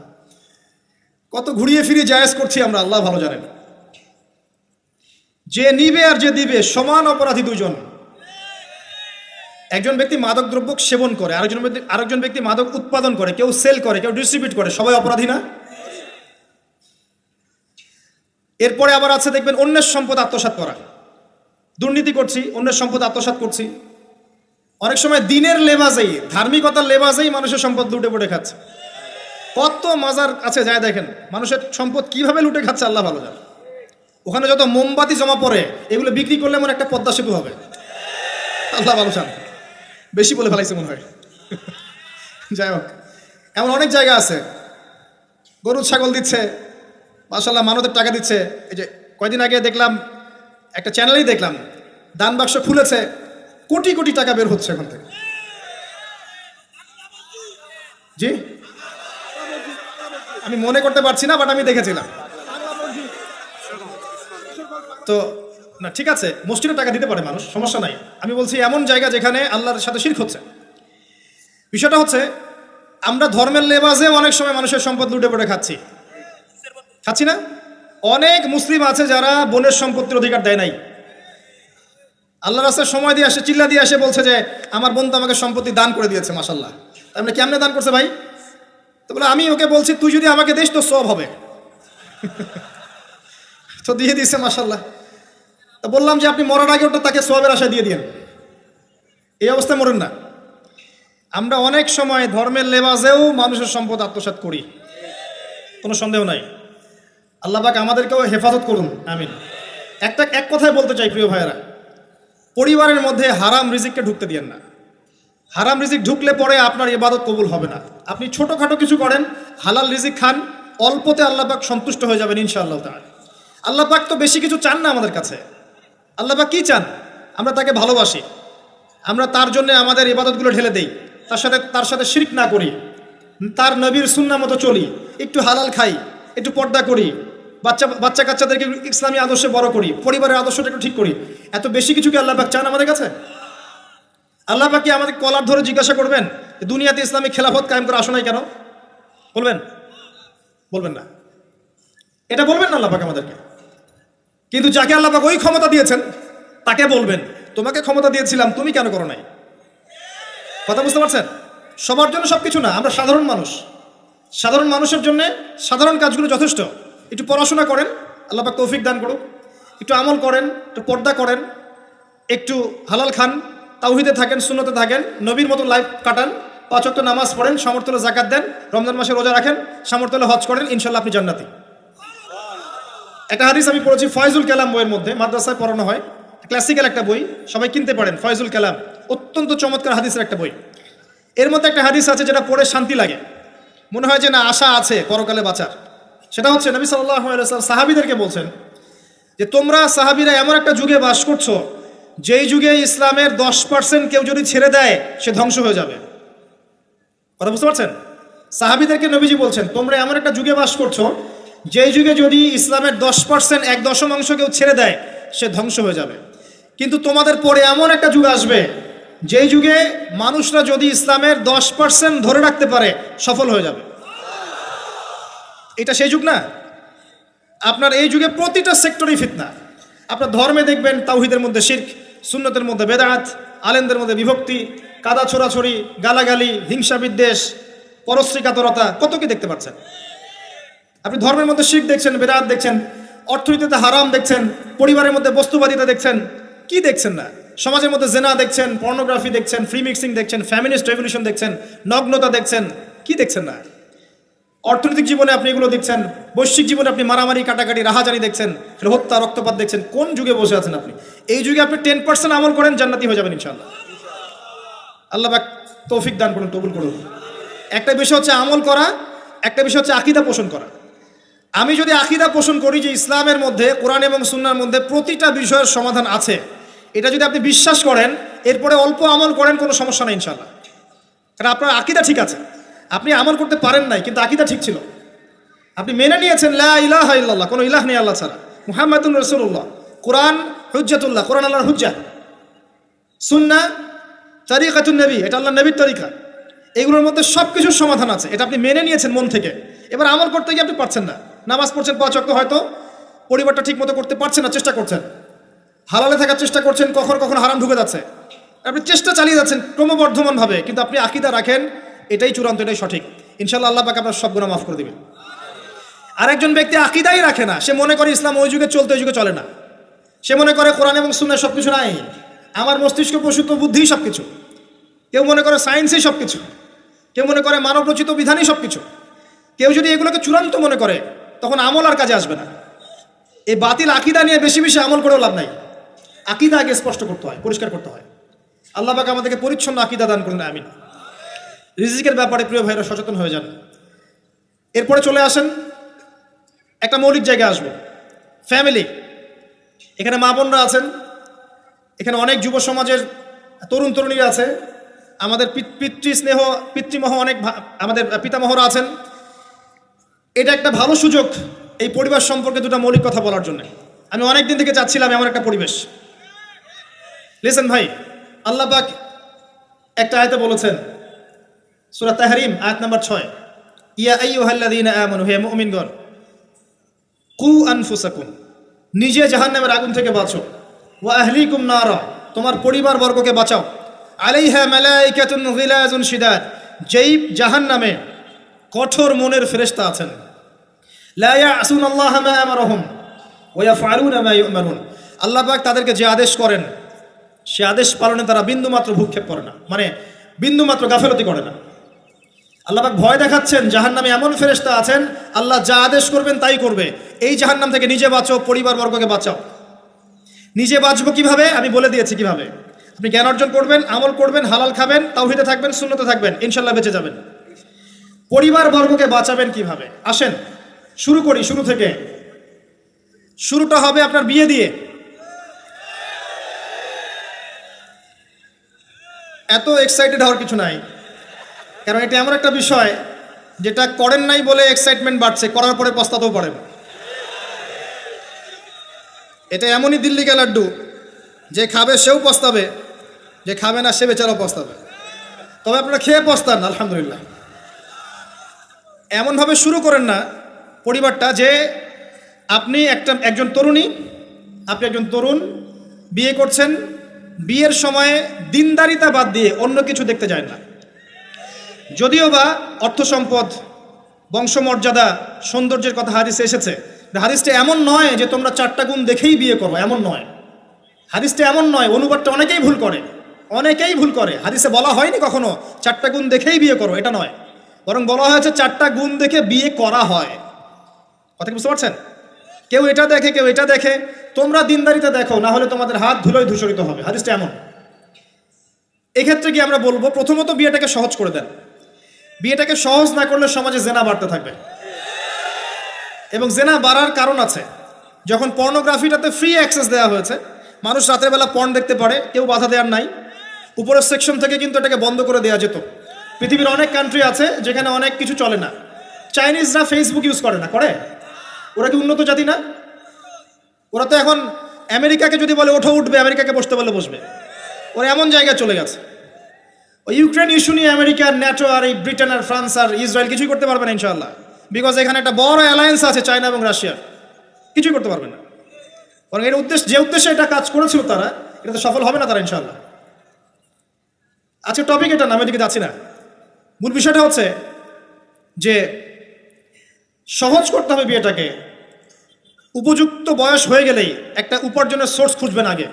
কত ঘুরিয়ে ফিরিয়ে জায়েজ করছি আমরা, আল্লাহ ভালো জানেন। যে নিবে আর যে দিবে সমান অপরাধী দুজন। একজন ব্যক্তি মাদক দ্রব্য সেবন করে, আরেকজন ব্যক্তি মাদক উৎপাদন করে, কেউ সেল করে, কেউ ডিস্ট্রিবিউট করে, সবাই অপরাধী না? এরপরে আবার আছে দেখবেন অন্যের সম্পদ আত্মসাৎ করা। দুর্নীতি করছি, অন্যের সম্পদ আত্মসাৎ করছি। অনেক সময় দিনের লেবাজেই, ধার্মিকতার লেবাজেই মানুষের সম্পদ লুটে পুটে খাচ্ছে। কত মজার আছে যায় দেখেন, মানুষের সম্পদ কিভাবে লুটে খাচ্ছে আল্লাহ ভালো জানে। ওখানে যত মোমবাতি জমা পড়ে এগুলো বিক্রি করলে মনে একটা পদ্মা সেতু হবে। আল্লাহ ভালো চান, বেশি বলে ফেলাইছে মনে হয়। যাই হোক, এমন অনেক জায়গা আছে গরু ছাগল দিচ্ছে, মাশাআল্লাহ মানতের টাকা দিচ্ছে। এই যে কয়দিন আগে দেখলাম একটা চ্যানেলেই দেখলাম দান বাক্স খুলেছে, কোটি কোটি টাকা বের হচ্ছে এখান থেকে। জি আমি মনে করতে পারছি না, বাট আমি দেখেছিলাম। তো না ঠিক আছে, মসজিদে টাকা দিতে পারে মানুষ, সমস্যা নাই। আমি বলছি এমন জায়গা যেখানে আল্লাহর সাথে শিরক হচ্ছে। বিষয়টা হচ্ছে আমরা ধর্মের লেবাজে অনেক সময় মানুষের সম্পদ লুটে পড়ে খাচ্ছি না? অনেক মুসলিম আছে যারা বোনের সম্পত্তির অধিকার দেয় নাই, আল্লাহ রাস্তায় সময় দিয়ে আসে, চিল্লা দিয়ে আসে, বলছে যে আমার বোন তো আমাকে সম্পত্তি দান করে দিয়েছে, মাশাআল্লাহ। তাই মানে কেমনে দান করছে ভাই? তো বলে আমি ওকে বলছি তুই যদি আমাকে দিস তো সব হবে। তো দিয়ে দিয়েছে মাশাআল্লাহ। তো বললাম যে আপনি মরার আগে ওটা তাকে সওয়াবের আশা দিয়ে দিয়েন, এই অবস্থায় মরেন না। আমরা অনেক সময় ধর্মের লেবাজেও মানুষের সম্পদ আত্মসাৎ করি, কোনো সন্দেহ নাই। আল্লাহ পাক আমাদেরকেও হেফাজত করুন, আমিন। এক কথায় বলতে চাই প্রিয় ভাইয়েরা, পরিবারের মধ্যে হারাম রিজিককে ঢুকতে দিয়েন না। হারাম রিজিক ঢুকলে পরে আপনার ইবাদত কবুল হবে না। আপনি ছোটোখাটো কিছু করেন, হালাল রিজিক খান, অল্পতে আল্লাহ পাক সন্তুষ্ট হয়ে যাবেন ইনশাআল্লাহ তাআলা। আল্লাহ পাক তো বেশি কিছু চান না আমাদের কাছে। আল্লাহ পাক কি চান? আমরা তাকে ভালোবাসি, আমরা তার জন্য আমাদের ইবাদতগুলো ঢেলে দেই, তার সাথে শিরক না করি, তার নবীর সুন্নাহ মতো চলি, একটু হালাল খাই, একটু পর্দা করি, বাচ্চা কাচ্চাদেরকে ইসলামী আদর্শে বড় করি, পরিবারের আদর্শটা একটু ঠিক করি। এত বেশি কিছু কি আল্লাহ পাক চান আমাদের কাছে? আল্লাহ পাক কি আমাদের কলার ধরে জিজ্ঞাসা করবেন দুনিয়াতে ইসলামী খেলাফত কায়েম করে আসো নাই কেন? বলবেন না, এটা বলবেন না আল্লাহ পাক আমাদেরকে। কিন্তু যাকে আল্লাহ পাক ওই ক্ষমতা দিয়েছেন তাকে বলবেন তোমাকে ক্ষমতা দিয়েছিলাম, তুমি কেন করো নাই? কথা বুঝতে পারছেন? সবার জন্য সবকিছু না, আমরা সাধারণ মানুষ, সাধারণ মানুষের জন্য সাধারণ কাজগুলো যথেষ্ট। একটু পড়াশোনা করেন, আল্লাহ পাক তৌফিক দান করুক, একটু আমল করেন, একটু পর্দা করেন, একটু হালাল খান, তাওহীদে থাকেন, সুন্নতে থাকেন, নবীর মতো লাইফ কাটান, 5 ওয়াক্ত নামাজ পড়েন, সামর্থ্য হলে যাকাত দেন, রমজান মাসে রোজা রাখেন, সামর্থ্য হলে হজ করেন, ইনশাআল্লাহ আপনি জান্নাতি। একটা হাদিস আমি পড়েছি ফয়জুল কালাম বইয়ের মধ্যে, মাদ্রাসায় পড়ানো হয়, ক্লাসিক্যাল একটা বই, সবাই কিনতে পারেন। ফয়জুল কালাম অত্যন্ত চমৎকার হাদিসের একটা বই। এর মধ্যে একটা হাদিস আছে যেটা পড়ে শান্তি লাগে, মনে হয় যে না আশা আছে পরকালে বাঁচার। সেটা হচ্ছে নবী সাল্লাল্লাহু আলাইহি ওয়াসাল্লাম সাহাবীদেরকে বলছেন যে তোমরা সাহাবীরা এমন একটা যুগে বাস করছো যেই যুগে ইসলামের 10% কেউ যদি ছেড়ে দেয় সে ধ্বংস হয়ে যাবে। কথা বুঝতে পারছেন? সাহাবীদেরকে নবীজি বলছেন তোমরা এমন একটা যুগে বাস করছো যেই যুগে যদি ইসলামের 10% 1/10 কেউ ছেড়ে দেয় সে ধ্বংস হয়ে যাবে। কিন্তু তোমাদের পরে এমন একটা যুগ আসবে যেই যুগে মানুষরা যদি ইসলামের 10% ধরে রাখতে পারে সফল হয়ে যাবে। এটা সেই যুগ না? আপনার এই যুগে প্রতিটা সেক্টরেই ফিতনা। আপনার ধর্মে দেখবেন তাওহীদের মধ্যে শিরক, সুন্নতের মধ্যে বেদাত, আলেমদের মধ্যে বিভক্তি, কাদা ছোড়াছড়ি, গালাগালি, হিংসা বিদ্বেষ, পরশ্রী কাতরতা, কত কি দেখতে পাচ্ছেন। আপনি ধর্মের মধ্যে শিরক দেখছেন, বেদাত দেখছেন, অর্থনীতিতে হারাম দেখছেন, পরিবারের মধ্যে বস্তুবাদিতা দেখছেন, কি দেখছেন না? সমাজের মধ্যে জেনা দেখছেন, পর্নোগ্রাফি দেখছেন, ফ্রি মিক্সিং দেখছেন, ফ্যামিনিস্ট রেভলিউশন দেখছেন, নগ্নতা দেখছেন, কি দেখছেন না? অর্থনৈতিক জীবনে আপনি এগুলো দেখছেন, বৈশ্বিক জীবনে আপনি মারামারি, কাটাকাটি, রাহাজানি দেখছেন, হত্যা, রক্তপাত দেখছেন। কোন যুগে বসে আছেন আপনি? এই যুগে আপনি 10% আমল করেন, জান্নাতি হয়ে যাবেন ইনশাআল্লাহ। আল্লাহ পাক তৌফিক দান করুন, কবুল করুন। একটা বিষয় হচ্ছে আমল করা, একটা বিষয় হচ্ছে আকীদা পোষণ করা। আমি যদি আকীদা পোষণ করি যে ইসলামের মধ্যে, কোরআন এবং সুন্নাহর মধ্যে প্রতিটা বিষয়ের সমাধান আছে, এটা যদি আপনি বিশ্বাস করেন, এরপরে অল্প আমল করেন, কোনো সমস্যা নেই ইনশাআল্লাহ। কারণ আপনার আকীদা ঠিক আছে। আপনি আমল করতে পারেন নাই কিন্তু আকীদা ঠিক ছিল, আপনি মেনে নিয়েছেন লা ইলাহা ইল্লাল্লাহ, কোনো ইলাহ নেই আল্লাহ ছাড়া, মুহাম্মাদুর রাসূলুল্লাহ, কোরআন হুজ্জাতুল্লাহ, কোরআন আল্লাহর হুজ্জা, সুন্নাহ তরিকাতুন নবী, এটা আল্লাহর নবীর তরিকা। এগুলোর মধ্যে সব কিছুর সমাধান আছে, এটা আপনি মেনে নিয়েছেন মন থেকে। এবার আমল করতে গিয়ে আপনি পারছেন না, নামাজ পড়ছেন 5 ওয়াক্ত, হয়তো পরিবারটা ঠিক মতো করতে পারছেন না, চেষ্টা করছেন, হালালে থাকার চেষ্টা করছেন, কখন কখন হারাম ঢুকে যাচ্ছে, আপনি চেষ্টা চালিয়ে যাচ্ছেন ক্রমবর্ধমানভাবে, কিন্তু আপনি আকীদা রাখেন এটাই চূড়ান্ত, এটাই সঠিক, ইনশাআল্লাহ আল্লাহ পাক আপনার সব গুনাহ মাফ করে দিবেন। আরেকজন ব্যক্তি আকীদাই রাখে না, সে মনে করে ইসলাম ওই যুগে চলতে, ওই যুগে চলে না। সে মনে করে কোরআন এবং সুন্নাহ সব কিছু নাই, আমার মস্তিষ্ক প্রসূত বুদ্ধিই সব কিছু। কেউ মনে করে সায়েন্সই সব কিছু, কেউ মনে করে মানব রচিত বিধানই সব কিছু। কেউ যদি এগুলোকে চূড়ান্ত মনে করে তখন আমল আর কাজে আসবে না। এই বাতিল আকীদা নিয়ে বেশি বেশি আমল করেও লাভ নাই। আকীদা আগে স্পষ্ট করতে হয়, পরিষ্কার করতে হয়। আল্লাহ পাক আমাদেরকে পরিচ্ছন্ন আকীদা দান করুন, আমিন। রিজিকের ব্যাপারে প্রিয় ভাইরা সচেতন হয়ে যান। এরপরে চলে আসেন একটা মৌলিক জায়গায় আসবো, ফ্যামিলি। এখানে মা বোনরা আছেন, এখানে অনেক যুব সমাজের তরুণ তরুণীরা আছে, আমাদের পিতৃস্নেহ পিতৃমহ অনেক আমাদের পিতামহরা আছেন। এটা একটা ভালো সুযোগ এই পরিবার সম্পর্কে দুটো মৌলিক কথা বলার জন্য। আমি অনেক দিন থেকে চাচ্ছিলাম এমন একটা পরিবেশ। লিসেন ভাই, আল্লাহ পাক একটা আয়াতে বলেছেন, সূরা তাহরিম আয়াত নাম্বার 6, ইয়া আইয়ুহাল্লাযীনা আমানু, হে মুমিনগণ, কু আনফুসাকুম, নিজে জাহান্নামের আগুন থেকে বাঁচো, ওয়া আহলিকুম নারা, তোমার পরিবার বর্গকে বাঁচাও, আলাইহা মালাইকাতুন গিলাজুন শিদাদ, যেই জাহান্নামে কঠোর মনের ফেরেশতা আছেন, লা ইয়াসুনাল্লাহা মা আমারহুম ওয়া ইয়াফআলুনা মা ইউমারুন, আল্লাহ পাক তাদেরকে যে আদেশ করেন সে আদেশ পালনে তারা বিন্দুমাত্র ভূক্ষেপ করে না, মানে বিন্দুমাত্র গাফেলতি করে না। আল্লাহ পাক ভয় দেখাচ্ছেন জাহান্নামে এমন ফেরেশতা আছেন, আল্লাহ যা আদেশ করবেন তাই করবে। এই জাহান্নাম থেকে নিজে বাঁচো, পরিবার বর্গকে বাঁচাও। নিজে বাঁচবো কিভাবে আমি বলে দিয়েছি কিভাবে। আপনি জ্ঞান অর্জন করবেন, আমল করবেন, হালাল খাবেন, তাওহীদে থাকবেন, সুন্নতে থাকবেন, ইনশাল্লাহ বেঁচে যাবেন। পরিবার বর্গকে বাঁচাবেন কিভাবে? আসেন শুরু করি, শুরু থেকে। শুরুটা হবে আপনার বিয়ে দিয়ে। এত এক্সাইটেড হওয়ার কিছু নাই, কারণ এটা এমন একটা বিষয় যেটা করেন নাই বলে এক্সাইটমেন্ট বাড়ছে, করার পরে পস্তাতেও পারেন। এটা এমনই দিল্লি কা লাড্ডু, যে খাবে সেও পস্তাবে, যে খাবে না সে বেচারাও পস্তাবে। তবে আপনারা খেয়ে পস্তান, আলহামদুলিল্লাহ। এমনভাবে শুরু করেন না পরিবারটা যে আপনি একজন তরুণী, আপনি একজন তরুণ বিয়ে করছেন, বিয়ের সময়ে দিনদারিতা বাদ দিয়ে অন্য কিছু দেখতে যায় না। যদিও বা অর্থ সম্পদ, বংশমর্যাদা, সৌন্দর্যের কথা হাদিসে এসেছে, হাদিসটা এমন নয় যে তোমরা 4টা গুণ দেখেই বিয়ে করো, এমন নয়। হাদিসটা এমন নয়, অনুবাদটা অনেকেই ভুল করে, অনেকেই ভুল করে। হাদিসে বলা হয়নি কখনো 4টা গুণ দেখেই বিয়ে করো, এটা নয়। বরং বলা হয়েছে 4টা গুণ দেখে বিয়ে করা হয়। কথা কি বুঝতে পারছেন? কেউ এটা দেখে, কেউ এটা দেখে। তোমরা দিনদারিতা দেখো, না হলে তোমাদের হাত ধুলোয় ধূসরিত হবে। হাদিসটা এমন। এক্ষেত্রে কি আমরা বলবো, প্রথমত বিয়েটাকে সহজ করে দেন। বিয়েটাকে সহজ না করলে সমাজে জেনা বাড়তে থাকবে, এবং জেনা বাড়ার কারণ আছে। যখন পর্নোগ্রাফিটাতে ফ্রি অ্যাক্সেস দেওয়া হয়েছে, মানুষ রাতের বেলা পর্ন দেখতে পারে, কেউ বাধা দেওয়ার নাই। উপরের সেকশন থেকে কিন্তু এটাকে বন্ধ করে দেওয়া যেত। পৃথিবীর অনেক কান্ট্রি আছে যেখানে অনেক কিছু চলে না। চাইনিজরা ফেসবুক ইউজ করে না, করে? ওরা কি উন্নত জাতি না? ওরা তো এখন আমেরিকাকে যদি বলে ওঠো উঠবে, আমেরিকাকে বসতে বলে বসবে। ওরা এমন জায়গায় চলে গেছে। ওই ইউক্রেন ইস্যু নিয়ে আমেরিকা, ন্যাটো আর এই ব্রিটেন আর ফ্রান্স আর ইসরায়েল কিছুই করতে পারবে না ইনশাআল্লাহ, বিকজ এখানে একটা বড় অ্যালায়েন্স আছে চায়না এবং রাশিয়ার। কিছুই করতে পারবে না। বরং এর যে উদ্দেশ্যে এটা কাজ করেছিল তারা, এটা তো সফল হবে না তারা ইনশাআল্লাহ। আজকে টপিক এটা না, আমি এদিকে যাচ্ছি না। মূল বিষয়টা হচ্ছে যে সহজ করতে হবে বিয়েটাকে। উপযুক্ত বয়স হয়ে গেলেই একটা উপার্জনের সোর্স খুঁজবেন আগে।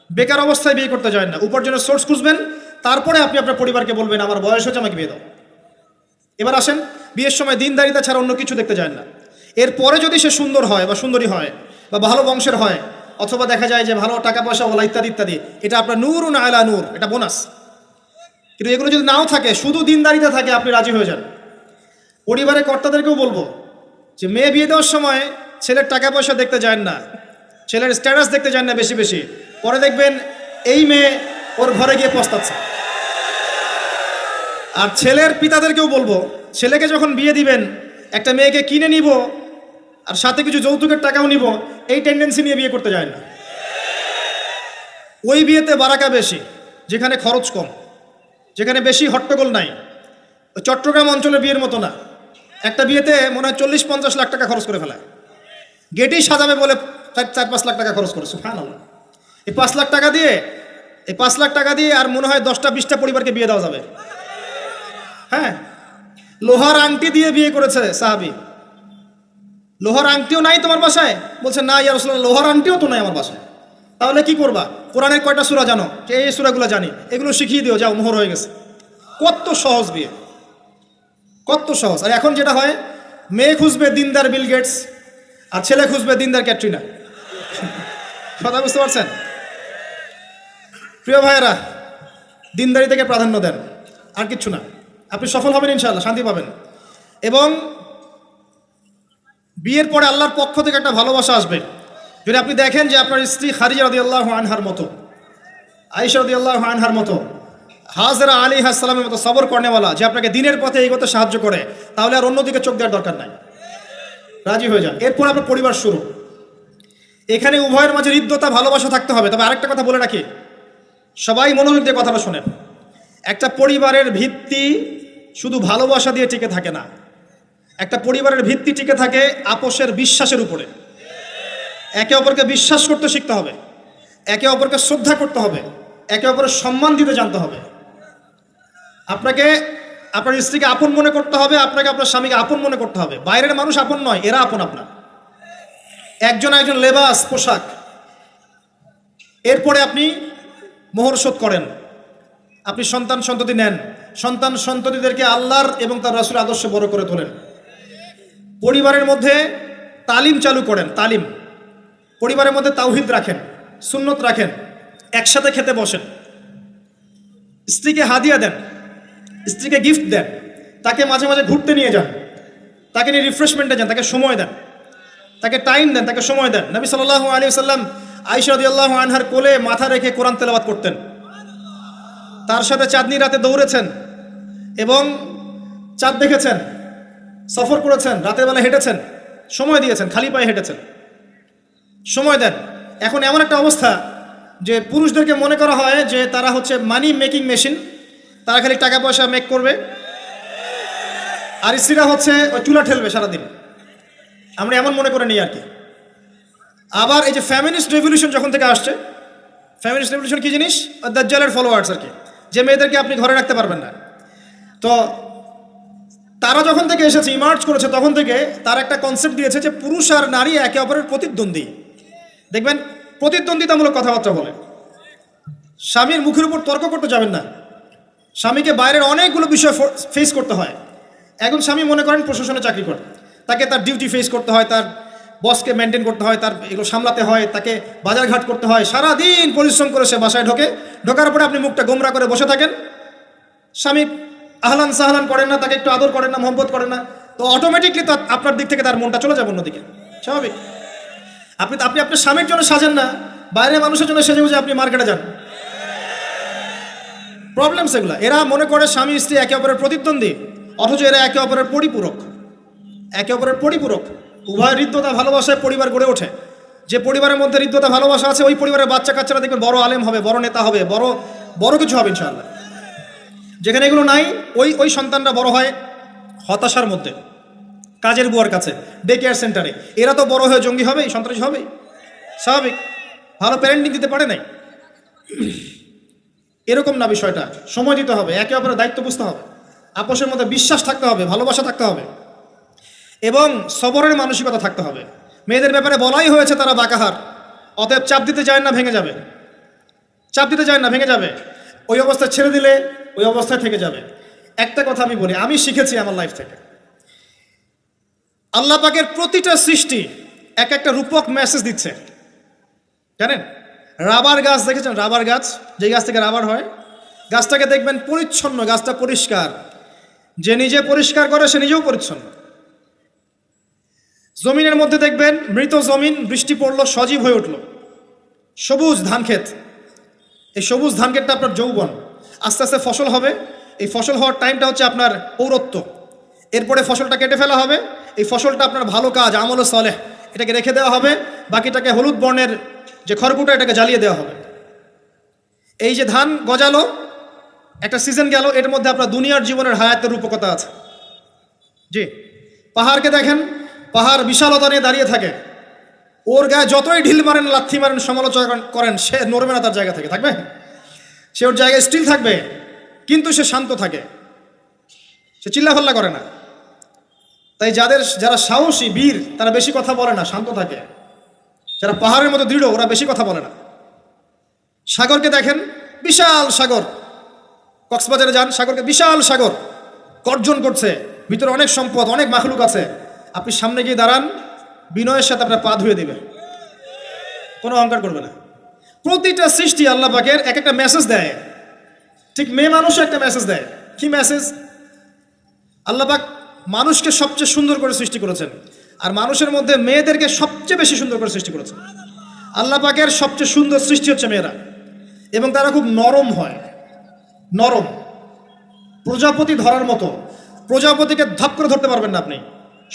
বেকার অবস্থায় বিয়ে করতে যায় না, উপার্জনের সোর্স খুঁজবেন, তারপরে আপনি আপনার পরিবারকে বলবেন আমার বয়স হচ্ছে, আমাকে বিয়ে দাও। এবার আসেন, বিয়ের সময় দিনদারিতা ছাড়া অন্য কিছু দেখতে যায় না। এরপরে যদি সে সুন্দর হয় বা সুন্দরী হয় বা ভালো বংশের হয়, অথবা দেখা যায় যে ভালো টাকা পয়সা ওলা ইত্যাদি ইত্যাদি, এটা আপনার নূরুন আলা নূর, এটা বোনাস। কিন্তু এগুলো যদি নাও থাকে, শুধু দিনদারিতা থাকে, আপনি রাজি হয়ে যান। পরিবারের কর্তাদেরকেও বলবো যে মেয়ে বিয়ে দেওয়ার সময় ছেলের টাকা পয়সা দেখতে যায় না, ছেলের স্ট্যাটাস দেখতে যায় না বেশি বেশি। পরে দেখবেন এই মেয়ে ওর ঘরে গিয়ে পস্তাচ্ছে। আর ছেলের পিতাদেরকেও বলবো, ছেলেকে যখন বিয়ে দিবেন, একটা মেয়েকে কিনে নিব আর সাথে কিছু যৌতুকের টাকাও নিব, এই টেন্ডেন্সি নিয়ে বিয়ে করতে যায় না। ওই বিয়েতে বারাকা বেশি, যেখানে খরচ কম, যেখানে বেশি হট্টগোল নাই। চট্টগ্রাম অঞ্চলের বিয়ের মতো না। একটা বিয়েতে মনে হয় 40-50 লাখ টাকা খরচ করে ফেলায়। গেটেই সাজাবে বলে 4-5 লাখ টাকা খরচ করে। সুবহানাল্লাহ। এই 5 লাখ টাকা দিয়ে আর মনে হয় 10টা-20টা পরিবারকে বিয়ে দেওয়া যাবে। হ্যাঁ, লোহার আংটি দিয়ে বিয়ে করেছে সাহাবী। লোহার আংটিও নাই তোমার বাসায়? বলছে না ইয়া রাসূলুল্লাহ, লোহার আংটিও তো নাই আমার বাসায়। তাহলে কি করবা? কোরআনের কয়টা সূরা জানো? এই সূরাগুলো জানি, এগুলো শিখিয়ে দিও, যাও, মোহর হয়ে গেছে। কত সহজ বিয়ে, কত সহজ। আর এখন যেটা হয়, মেয়ে খুঁজবে দিনদার বিল গেটস, আর ছেলে খুঁজবে দিনদার ক্যাটরিনা। কথা বুঝতে পারছেন? প্রিয় ভাইয়েরা, দিনদারি থেকে প্রাধান্য দেন, আর কিচ্ছু না। আপনি সফল হবেন ইনশাআল্লাহ, শান্তি পাবেন। এবং বিয়ের পরে আল্লাহর পক্ষ থেকে একটা ভালোবাসা আসবে। যদি আপনি দেখেন যে আপনার স্ত্রী খাদিজা রাদিয়াল্লাহু আনহার মতো, আয়েশা রাদিয়াল্লাহু আনহার মতো, হাজরা আলাইহিস সালামের মতো সবর করেনেওয়ালা, যে আপনাকে দিনের পথে এগোতে সাহায্য করে, তাহলে আর অন্যদিকে চোখ দেওয়ার দরকার নাই, রাজি হয়ে যান। এরপর আপনার পরিবার শুরু। এখানে উভয়ের মাঝে হৃদ্যতা, ভালোবাসা থাকতে হবে। তবে আরেকটা কথা বলে রাখি, সবাই মনোযোগ দিয়ে কথাটা শোনেন। একটা পরিবারের ভিত্তি শুধু ভালোবাসা দিয়ে টিকে থাকে না। একটা পরিবারের ভিত্তি টিকে থাকে আপোষের বিশ্বাসের উপরে। একে অপরকে বিশ্বাস করতে শিখতে হবে, একে অপরকে শ্রদ্ধা করতে হবে, একে অপরের সম্মান দিতে জানতে হবে। আপনাকে আপনার স্ত্রীকে আপন মনে করতে হবে, আপনাকে আপনার স্বামীকে আপন মনে করতে হবে। বাইরের মানুষ আপন নয়, এরা আপন আপনার। একজন একজন লেবাস, পোশাক। এরপরে আপনি মোহর শোধ করেন, আপনি সন্তান সন্ততি নেন, সন্তান সন্ততিদেরকে আল্লাহর এবং তার রাসূলের আদর্শে বড় করে তোলেন। পরিবারের মধ্যে তালিম চালু করেন, তালিম। পরিবারের মধ্যে তাওহীদ রাখেন, সুন্নত রাখেন, একসাথে খেতে বসেন। স্ত্রীকে হাদিয়া দেন, স্ত্রীকে গিফট দেন, তাকে মাঝে মাঝে ঘুরতে নিয়ে যান, তাকে নিয়ে রিফ্রেশমেন্টে যান, তাকে সময় দেন, তাকে টাইম দেন, তাকে সময় দেন। নবী সাল্লাল্লাহু আলাইহি ওয়াসাল্লাম আয়েশা রাদিয়াল্লাহু আনহার কোলে মাথা রেখে কোরআন তেলাওয়াত করতেন। তার সাথে চাঁদনি রাতে দৌড়েছেন এবং চাঁদ দেখেছেন, সফর করেছেন, রাতের বেলা হেঁটেছেন, সময় দিয়েছেন, খালি পায়ে হেঁটেছেন। সময় দেন। এখন এমন একটা অবস্থা যে পুরুষদেরকে মনে করা হয় যে তারা হচ্ছে মানি মেকিং মেশিন, তারা খালি টাকা পয়সা মেক করবে, আর স্ত্রীরা হচ্ছে ওই চুলা ঠেলবে সারাদিন। আমরা এমন মনে করে নিই আর কি। আবার এই যে ফ্যামিনিস্ট রেভলিউশন যখন থেকে আসছে, ফ্যামিনিস্ট রেভলিউশন কি জিনিস? দাজ্জালের ফলোয়ার্স আর কি, যে মেয়েদেরকে আপনি ঘরে রাখতে পারবেন না। তো তারা যখন থেকে এসেছে, ইমার্জ করেছে, তখন থেকে তার একটা কনসেপ্ট দিয়েছে যে পুরুষ আর নারী একে অপরের প্রতিদ্বন্দ্বী। দেখবেন প্রতিদ্বন্দ্বিতামূলক কথাবার্তা বলে। স্বামীর মুখের উপর তর্ক করতে যাবেন না। স্বামীকে বাইরের অনেকগুলো বিষয় ফেস করতে হয়। এখন স্বামী মনে করেন প্রশাসনে চাকরি করে, তাকে তার ডিউটি ফেস করতে হয়, তার বসকে মেনটেন করতে হয়, তার এগুলো সামলাতে হয়, তাকে বাজারঘাট করতে হয়, সারাদিন পরিশ্রম করে সে বাসায় ঢোকার পরে আপনি মুখটা গোমরা করে বসে থাকেন। স্বামী আহলান সাহলান করেন না, তাকে একটু আদর করেন না, মহব্বত করেন না, তো অটোমেটিকলি তো আপনার দিক থেকে তার মনটা চলে যাবে অন্যদিকে, স্বাভাবিক। আপনি আপনার স্বামীর জন্য সাজেন না, বাইরের মানুষের জন্য সেজে বুঝে আপনি মার্কেটে যান। প্রবলেম সেগুলো। এরা মনে করে স্বামী স্ত্রী একে অপরের প্রতিদ্বন্দ্বী, অথচ এরা একে অপরের পরিপূরক, একে অপরের পরিপূরক। উভয় হৃদ্যতা ভালোবাসায় পরিবার গড়ে ওঠে। যে পরিবারের মধ্যে হৃদ্যতা ভালোবাসা আছে, ওই পরিবারের বাচ্চা কাচ্চারা দেখবেন বড় আলেম হবে, বড় নেতা হবে, বড় কিছু হবে ইনশাআল্লাহ। যেখানে এগুলো নাই, ওই সন্তানরা বড় হয় হতাশার মধ্যে, কাজের বুয়ার কাছে, ডে কেয়ার সেন্টারে। এরা তো বড় হয়ে জঙ্গি হবে, সন্ত্রাসী হবে, স্বাভাবিক। ভালো প্যারেন্টিং দিতে পারে নাই। এরকম না বিষয়টা। সময় দিতে হবে, একে অপরের দায়িত্ব বুঝতে হবে, আপোষের মধ্যে বিশ্বাস থাকতে হবে, ভালোবাসা থাকতে হবে এবং সবরের মানসিকতা থাকতে হবে। মেয়েদের ব্যাপারে বলাই হয়েছে তারা বাঁকাহার, অতএব চাপ দিতে যায় না, ভেঙে যাবে। চাপ দিতে যায় না, ভেঙে যাবে। ওই অবস্থায় ছেড়ে দিলে ওই অবস্থায় থেকে যাবে। একটা কথা আমি বলি, আমি শিখেছি আমার লাইফ থেকে, আল্লাহ পাকের প্রতিটা সৃষ্টি এক একটা রূপক মেসেজ দিচ্ছে। জানেন, রাবার গাছ দেখেছেন? রাবার গাছ, যে গাছ থেকে রাবার হয়, গাছটাকে দেখবেন পরিচ্ছন্ন, গাছটা পরিষ্কার। যে নিজে পরিষ্কার করে সে নিজেও পরিচ্ছন্ন। জমিনের মধ্যে দেখবেন মৃত জমিন, বৃষ্টি পড়লো, সজীব হয়ে উঠলো, সবুজ ধান ক্ষেত। এই সবুজ ধান ক্ষেতটা আপনার যৌবন, আস্তে আস্তে ফসল হবে। এই ফসল হওয়ার টাইমটা হচ্ছে আপনার পৌরত্ব। এরপরে ফসলটা কেটে ফেলা হবে। এই ফসলটা আপনার ভালো কাজ, আমল সালেহ, এটাকে রেখে দেওয়া হবে। বাকিটাকে হলুদ বর্ণের যে খড়কুটা, এটাকে জ্বালিয়ে দেওয়া হবে। এই যে ধান গজালো, একটা সিজন গেল, এর মধ্যে আপনার দুনিয়ার জীবনের হায়াতের রূপকতা আছে। জি, পাহাড়কে দেখেন, পাহাড় বিশালতা নিয়ে দাঁড়িয়ে থাকে। ওর গায়ে যতই ঢিল মারেন, লাথি মারেন, সমালোচনা করেন, সে নড়বে না তার জায়গা থেকে, থাকবে। সে ওর জায়গায় স্টিল থাকবে, কিন্তু সে শান্ত থাকে, সে চিল্লাফাল্লা করে না। তাই যারা সাহসী, বীর, তারা বেশি কথা বলে না, শান্ত থাকে। যারা পাহাড়ের মতো দৃঢ়, ওরা বেশি কথা বলে না। সাগরকে দেখেন, বিশাল সাগর। কক্সবাজারে যান, সাগরকে বিশাল সাগর, গর্জন করছে, ভিতরে অনেক সম্পদ, অনেক মাখলুক আছে। আপনি সামনে গিয়ে দাঁড়ান, বিনয়ের সাথে আপনার পা ধুয়ে দিবে, কোনো অহংকার করবে না। প্রতিটা সৃষ্টি আল্লাহ পাকের এক একটা মেসেজ দেয়, ঠিক মেয়ে মানুষও একটা মেসেজ দেয়। কি মেসেজ? আল্লাহ পাক মানুষকে সবচেয়ে সুন্দর করে সৃষ্টি করেছেন, আর মানুষের মধ্যে মেয়েদেরকে সবচেয়ে বেশি সুন্দর করে সৃষ্টি করেছেন। আল্লাহ পাকের সবচেয়ে সুন্দর সৃষ্টি হচ্ছে মেয়েরা, এবং তারা খুব নরম হয়, নরম, প্রজাপতি ধরার মতো। প্রজাপতিকে ধাপ করে ধরতে পারবেন না আপনি,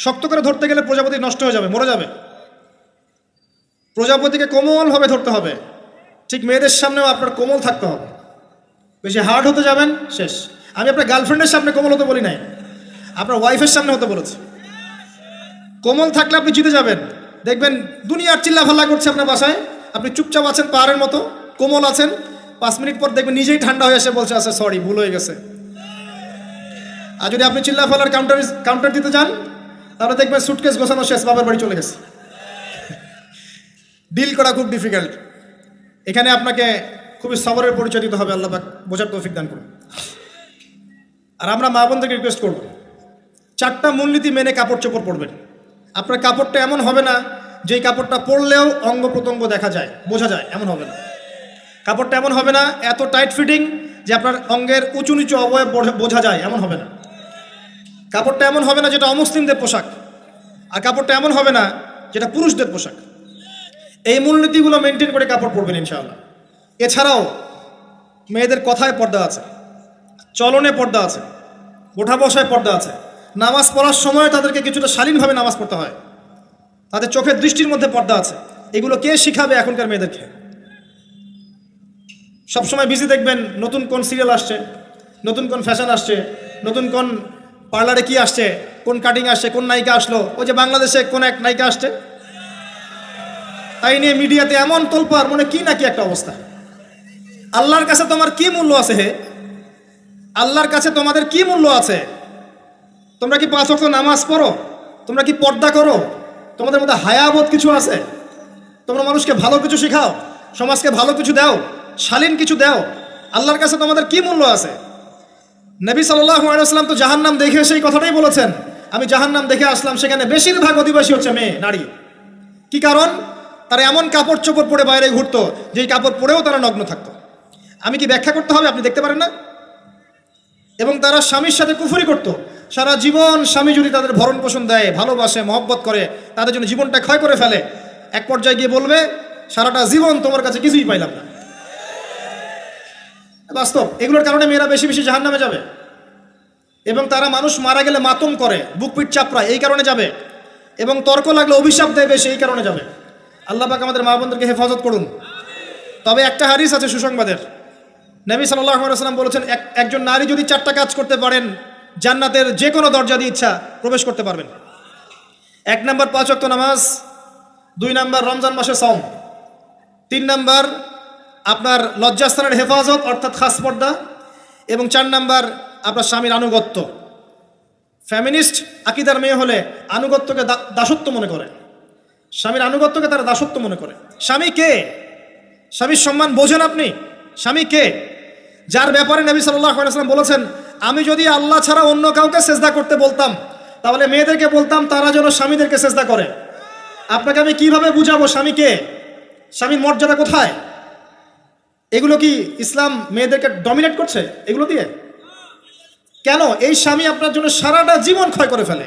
শক্ত করে ধরতে গেলে প্রজাপতি নষ্ট হয়ে যাবে, মরে যাবে। প্রজাপতিকে কোমলভাবে ধরতে হবে, ঠিক মেয়েদের সামনেও আপনার কোমল থাকতে হবে। বেশি হার্ড হতে যাবেন, শেষ। আমি আপনার গার্লফ্রেন্ডের সামনে কোমল হতে বলি নাই, আপনার ওয়াইফের সামনে হতে বলেছি। কোমল থাকলে আপনি জিতে যাবেন। দেখবেন দুনিয়ার চিল্লা ফাল্লা করছে আপনার বাসায়, আপনি চুপচাপ আছেন পাহাড়ের মতো, কোমল আছেন। 5 মিনিট পর দেখবেন নিজেই ঠান্ডা হয়ে এসে বলছে আচ্ছা সরি, ভুল হয়ে গেছে। আর যদি আপনি চিল্লা ফাল্লার কাউন্টার দিতে যান, তাহলে দেখবেন সুটকেস গোছানো শেষ, বাবার বাড়ি চলে গেছে। ডিল করা খুব ডিফিকাল্ট। এখানে আপনাকে খুবই সবরের পরিচয় দিতে হবে। আল্লাহ পাক বোঝার তৌফিক দান করুন। আর আমরা মা বোনদেরকে রিকোয়েস্ট করব, 4টা মূলনীতি মেনে কাপড় চোপড় পরবেন। আপনার কাপড়টা এমন হবে না যেই কাপড়টা পরলেও অঙ্গ প্রত্যঙ্গ দেখা যায়, বোঝা যায়, এমন হবে না। কাপড়টা এমন হবে না এত টাইট ফিটিং যে আপনার অঙ্গের উঁচু নিচু অবয়ব বোঝা যায়, এমন হবে না। কাপড়টা এমন হবে না যেটা অমুসলিমদের পোশাক, আর কাপড়টা এমন হবে না যেটা পুরুষদের পোশাক। এই মূলনীতিগুলো মেনটেন করে কাপড় পরবেন ইনশাআল্লাহ। এছাড়াও মেয়েদের কথায় পর্দা আছে, চলনে পর্দা আছে, ওঠা বসায় পর্দা আছে। নামাজ পড়ার সময় তাদেরকে কিছুটা শালীনভাবে নামাজ পড়তে হয়, তাদের চোখের দৃষ্টির মধ্যে পর্দা আছে। এগুলো কে শিখাবে এখনকার মেয়েদেরকে? সবসময় বিজি দেখবেন নতুন কোন সিরিয়াল আসছে, নতুন কোন ফ্যাশন আসছে, নতুন কোন পার্লারে কি আসছে, কোন কাটিং আসছে, কোন নায়িকা আসলো। ওই যে বাংলাদেশে কোন এক নায়িকা আসছে, তাই নিয়ে মিডিয়াতে এমন তোলপাড়, মনে কি নাকি একটা অবস্থা। আল্লাহর কাছে তোমার কি মূল্য আছে হে? আল্লাহর কাছে তোমাদের কি মূল্য আছে? তোমরা কি 5 ওয়াক্ত নামাজ পড়ো? তোমরা কি পর্দা করো? তোমাদের মধ্যে হায়াবোধ কিছু আছে? তোমরা মানুষকে ভালো কিছু শেখাও, সমাজকে ভালো কিছু দাও, শালীন কিছু দাও। আল্লাহর কাছে তোমাদের কি মূল্য আছে? নবী সাল্লাল্লাহু আলাইহি ওয়াসাল্লাম তো জাহান্নাম দেখে সেই কথাটাই বলেছেন, আমি জাহান্নাম দেখে আসলাম, সেখানে বেশিরভাগ অধিবাসী হচ্ছে মেয়ে, নারী। কি কারণ? তারা এমন কাপড় চোপড় পরে বাইরে ঘুরতো যেই কাপড় পরেও তারা নগ্ন থাকতো। আমি কি ব্যাখ্যা করতে হবে? আপনি দেখতে পারেন না? এবং তারা স্বামীর সাথে কুফরি করত। সারা জীবন স্বামী যদি তাদের ভরণ পোষণ দেয়, ভালোবাসে, মহব্বত করে, তাদের জন্য জীবনটা ক্ষয় করে ফেলে, এক পর্যায়ে গিয়ে বলবে সারাটা জীবন তোমার কাছে কিছুই পাইলাম না। বাস্তব। এগুলোর কারণে মেয়েরা বেশি বেশি জাহান্নামে যাবে, এবং তারা মানুষ মারা গেলে মাতম করে, বুক পিঠ চাপড়ায়, এই কারণে যাবে, এবং তর্ক লাগলে অভিশাপ দেয় বেশি, এই কারণে যাবে। আল্লাহ পাক আমাদের মা বোনদেরকে হেফাজত করুন। তবে একটা হাদিস আছে সুসংবাদের। নবী সাল্লাল্লাহু আলাইহি ওয়াসাল্লাম বলেছেন, একজন নারী যদি 4টা কাজ করতে পারেন, জান্নাতের যে কোনো দরজা দিয়ে ইচ্ছা প্রবেশ করতে পারবেন। 1 নাম্বার 5 ওয়াক্ত নামাজ, 2 নাম্বার রমজান মাসে সওম, 3 নাম্বার আপনার লজ্জাস্থানের হেফাজত অর্থাৎ খাস পর্দা, এবং 4 নাম্বার আপনার স্বামীর আনুগত্য। ফ্যামিনিস্ট আকিদার মেয়ে হলে আনুগত্যকে দাসত্ব মনে করে, স্বামীর আনুগত্যকে তারা দাসত্ব মনে করে। স্বামী কে? স্বামীর সম্মান বোঝেন আপনি? স্বামী কে? যার ব্যাপারে নবী সাল্লাল্লাহু আলাইহি ওয়াসাল্লাম বলেছেন, আমি যদি আল্লাহ ছাড়া অন্য কাউকে সেজদা করতে বলতাম, তাহলে মেয়েদেরকে বলতাম তারা যেন স্বামীদেরকে সেজদা করে। আপনাকে আমি কিভাবে বুঝাবো স্বামী কে, স্বামীর মর্যাদা কোথায়? এগুলো কি ইসলাম মেয়েদেরকে ডমিনেট করছে এগুলো দিয়ে? কেন? এই স্বামী আপনার জন্য সারাটা জীবন ক্ষয় করে ফেলে।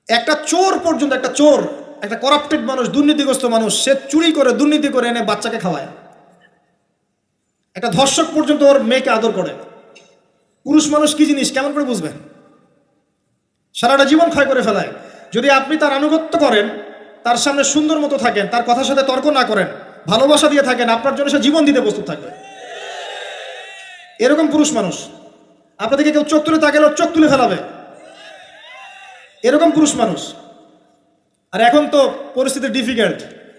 একটা চোর পর্যন্ত, একটা চোর, একটা করাপ্টেড মানুষ, দুর্নীতিগ্রস্ত মানুষ, সে চুরি করে, দুর্নীতি করে এনে বাচ্চাকে খাওয়ায়। একটা ধর্ষক পর্যন্ত ওর মেয়েকে আদর করে। পুরুষ মানুষ কি জিনিস কেমন করে বুঝবেন? সারাটা জীবন ক্ষয় করে ফেলায়। যদি আপনি তার আনুগত্য করেন, তার সামনে সুন্দর মতো থাকেন, তার কথার সাথে তর্ক না করেন, ভালোবাসা দিয়ে থাকেন, আপনার জন্য সে জীবন দিতে প্রস্তুত থাকবে। এরকম পুরুষ মানুষ। আপনাদেরকে কেউ চোখ তুলে তাকালে চোখ তুলে ফেলাবে, এরকম পুরুষ মানুষ। আর এখন তো পরিস্থিতি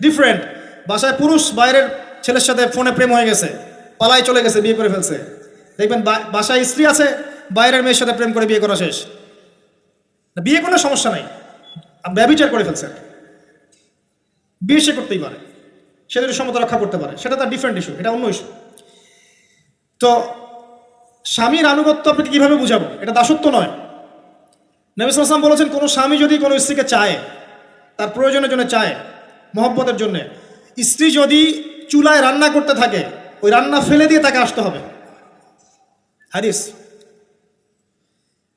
ডিফারেন্ট। বাসায় পুরুষ বাইরের ছেলের সাথে ফোনে প্রেম হয়ে গেছে, পালায় চলে গেছে, বিয়ে করে ফেলছে। দেখবেন বাসায় স্ত্রী আছে, বাইরের মেয়ের সাথে প্রেম করে বিয়ে করা শেষ। বিয়ে করলে সমস্যা নাই, ব্যভিচার করে ফেলছে। বিয়ে সে করতেই পারে, সে যদি সমতা রক্ষা করতে পারে, সেটা তার ডিফারেন্ট ইস্যু, এটা অন্য ইস্যু। তো স্বামীর আনুগত্য আপনাকে কিভাবে বুঝাবো? এটা দাসত্ব নয়। নবী সাল্লাল্লাহু আলাইহি ওয়াসাল্লাম বলেছেন, কোনো স্বামী যদি কোনো স্ত্রীকে চায়, তার প্রয়োজনের জন্য চায়, মহব্বতের জন্য। স্ত্রী যদি চুলায় রান্না করতে থাকে, ওই রান্না ফেলে দিয়ে তাকে আসতে হবে। হাদিস।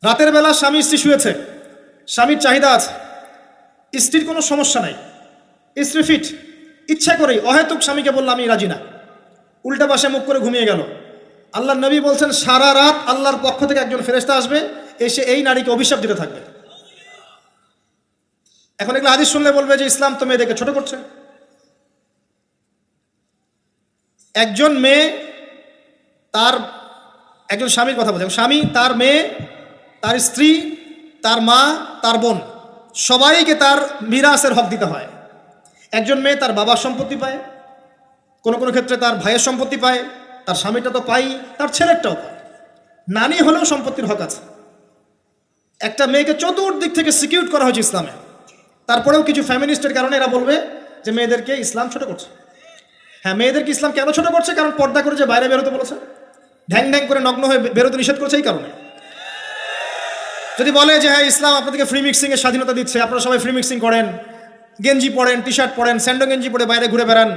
রাতের বেলা স্বামী স্ত্রী শুয়েছে, স্বামীর চাহিদা আছে, স্ত্রীর কোনো সমস্যা নাই, স্ত্রী ফিট, ইচ্ছা করেই অহেতুক স্বামীকে বলল আমি রাজি না, উল্টা পাশে মুখ করে ঘুমিয়ে গেল। আল্লাহর নবী বলছেন সারা রাত আল্লাহর পক্ষ থেকে একজন ফেরেশতা আসবে, এসে এই নারীকে অভিশাপ দিতে থাকবে। এখন এগুলো হাদিস শুনলে বলবে যে ইসলাম তো মেয়েদেরকে ছোট করছে। একজন মেয়ে তার একজন স্বামীর কথা বলছে, স্বামী, তার মেয়ে, তার স্ত্রী, তার মা, তার বোন, সবাইকে তার মিরাসের হক দিতে হয়। একজন মেয়ে তার বাবার সম্পত্তি পায়, কোনো কোনো ক্ষেত্রে তার ভাইয়ের সম্পত্তি পায়, তার স্বামীটা তো পাই, তার ছেলেরটাও পায়, নানি হলেও সম্পত্তির হক আছে। একটা মেয়েকে চতুর্দিক থেকে সিকিউর করা হয়েছে ইসলামে। তারপরেও কিছু ফ্যামিনিস্টের কারণে এরা বলবে যে মেয়েদেরকে ইসলাম ছোট করছে। হ্যাঁ, মেয়েদেরকে ইসলাম কেন ছোট করছে? কারণ পর্দা করে যে বাইরে বেরোতে বলেছে, ঢ্যাং ঢ্যাং করে নগ্ন হয়ে বেরোতে নিষেধ করেছে, এই কারণে। যদি বলে যে হ্যাঁ ইসলাম আপনাদেরকে ফ্রি মিক্সিংয়ের স্বাধীনতা দিচ্ছে, আপনারা সবাই ফ্রি মিক্সিং করেন, গেঞ্জি পরেন, টি শার্ট পরেন, স্যান্ডো গেঞ্জি পরে বাইরে ঘুরে বেড়ান,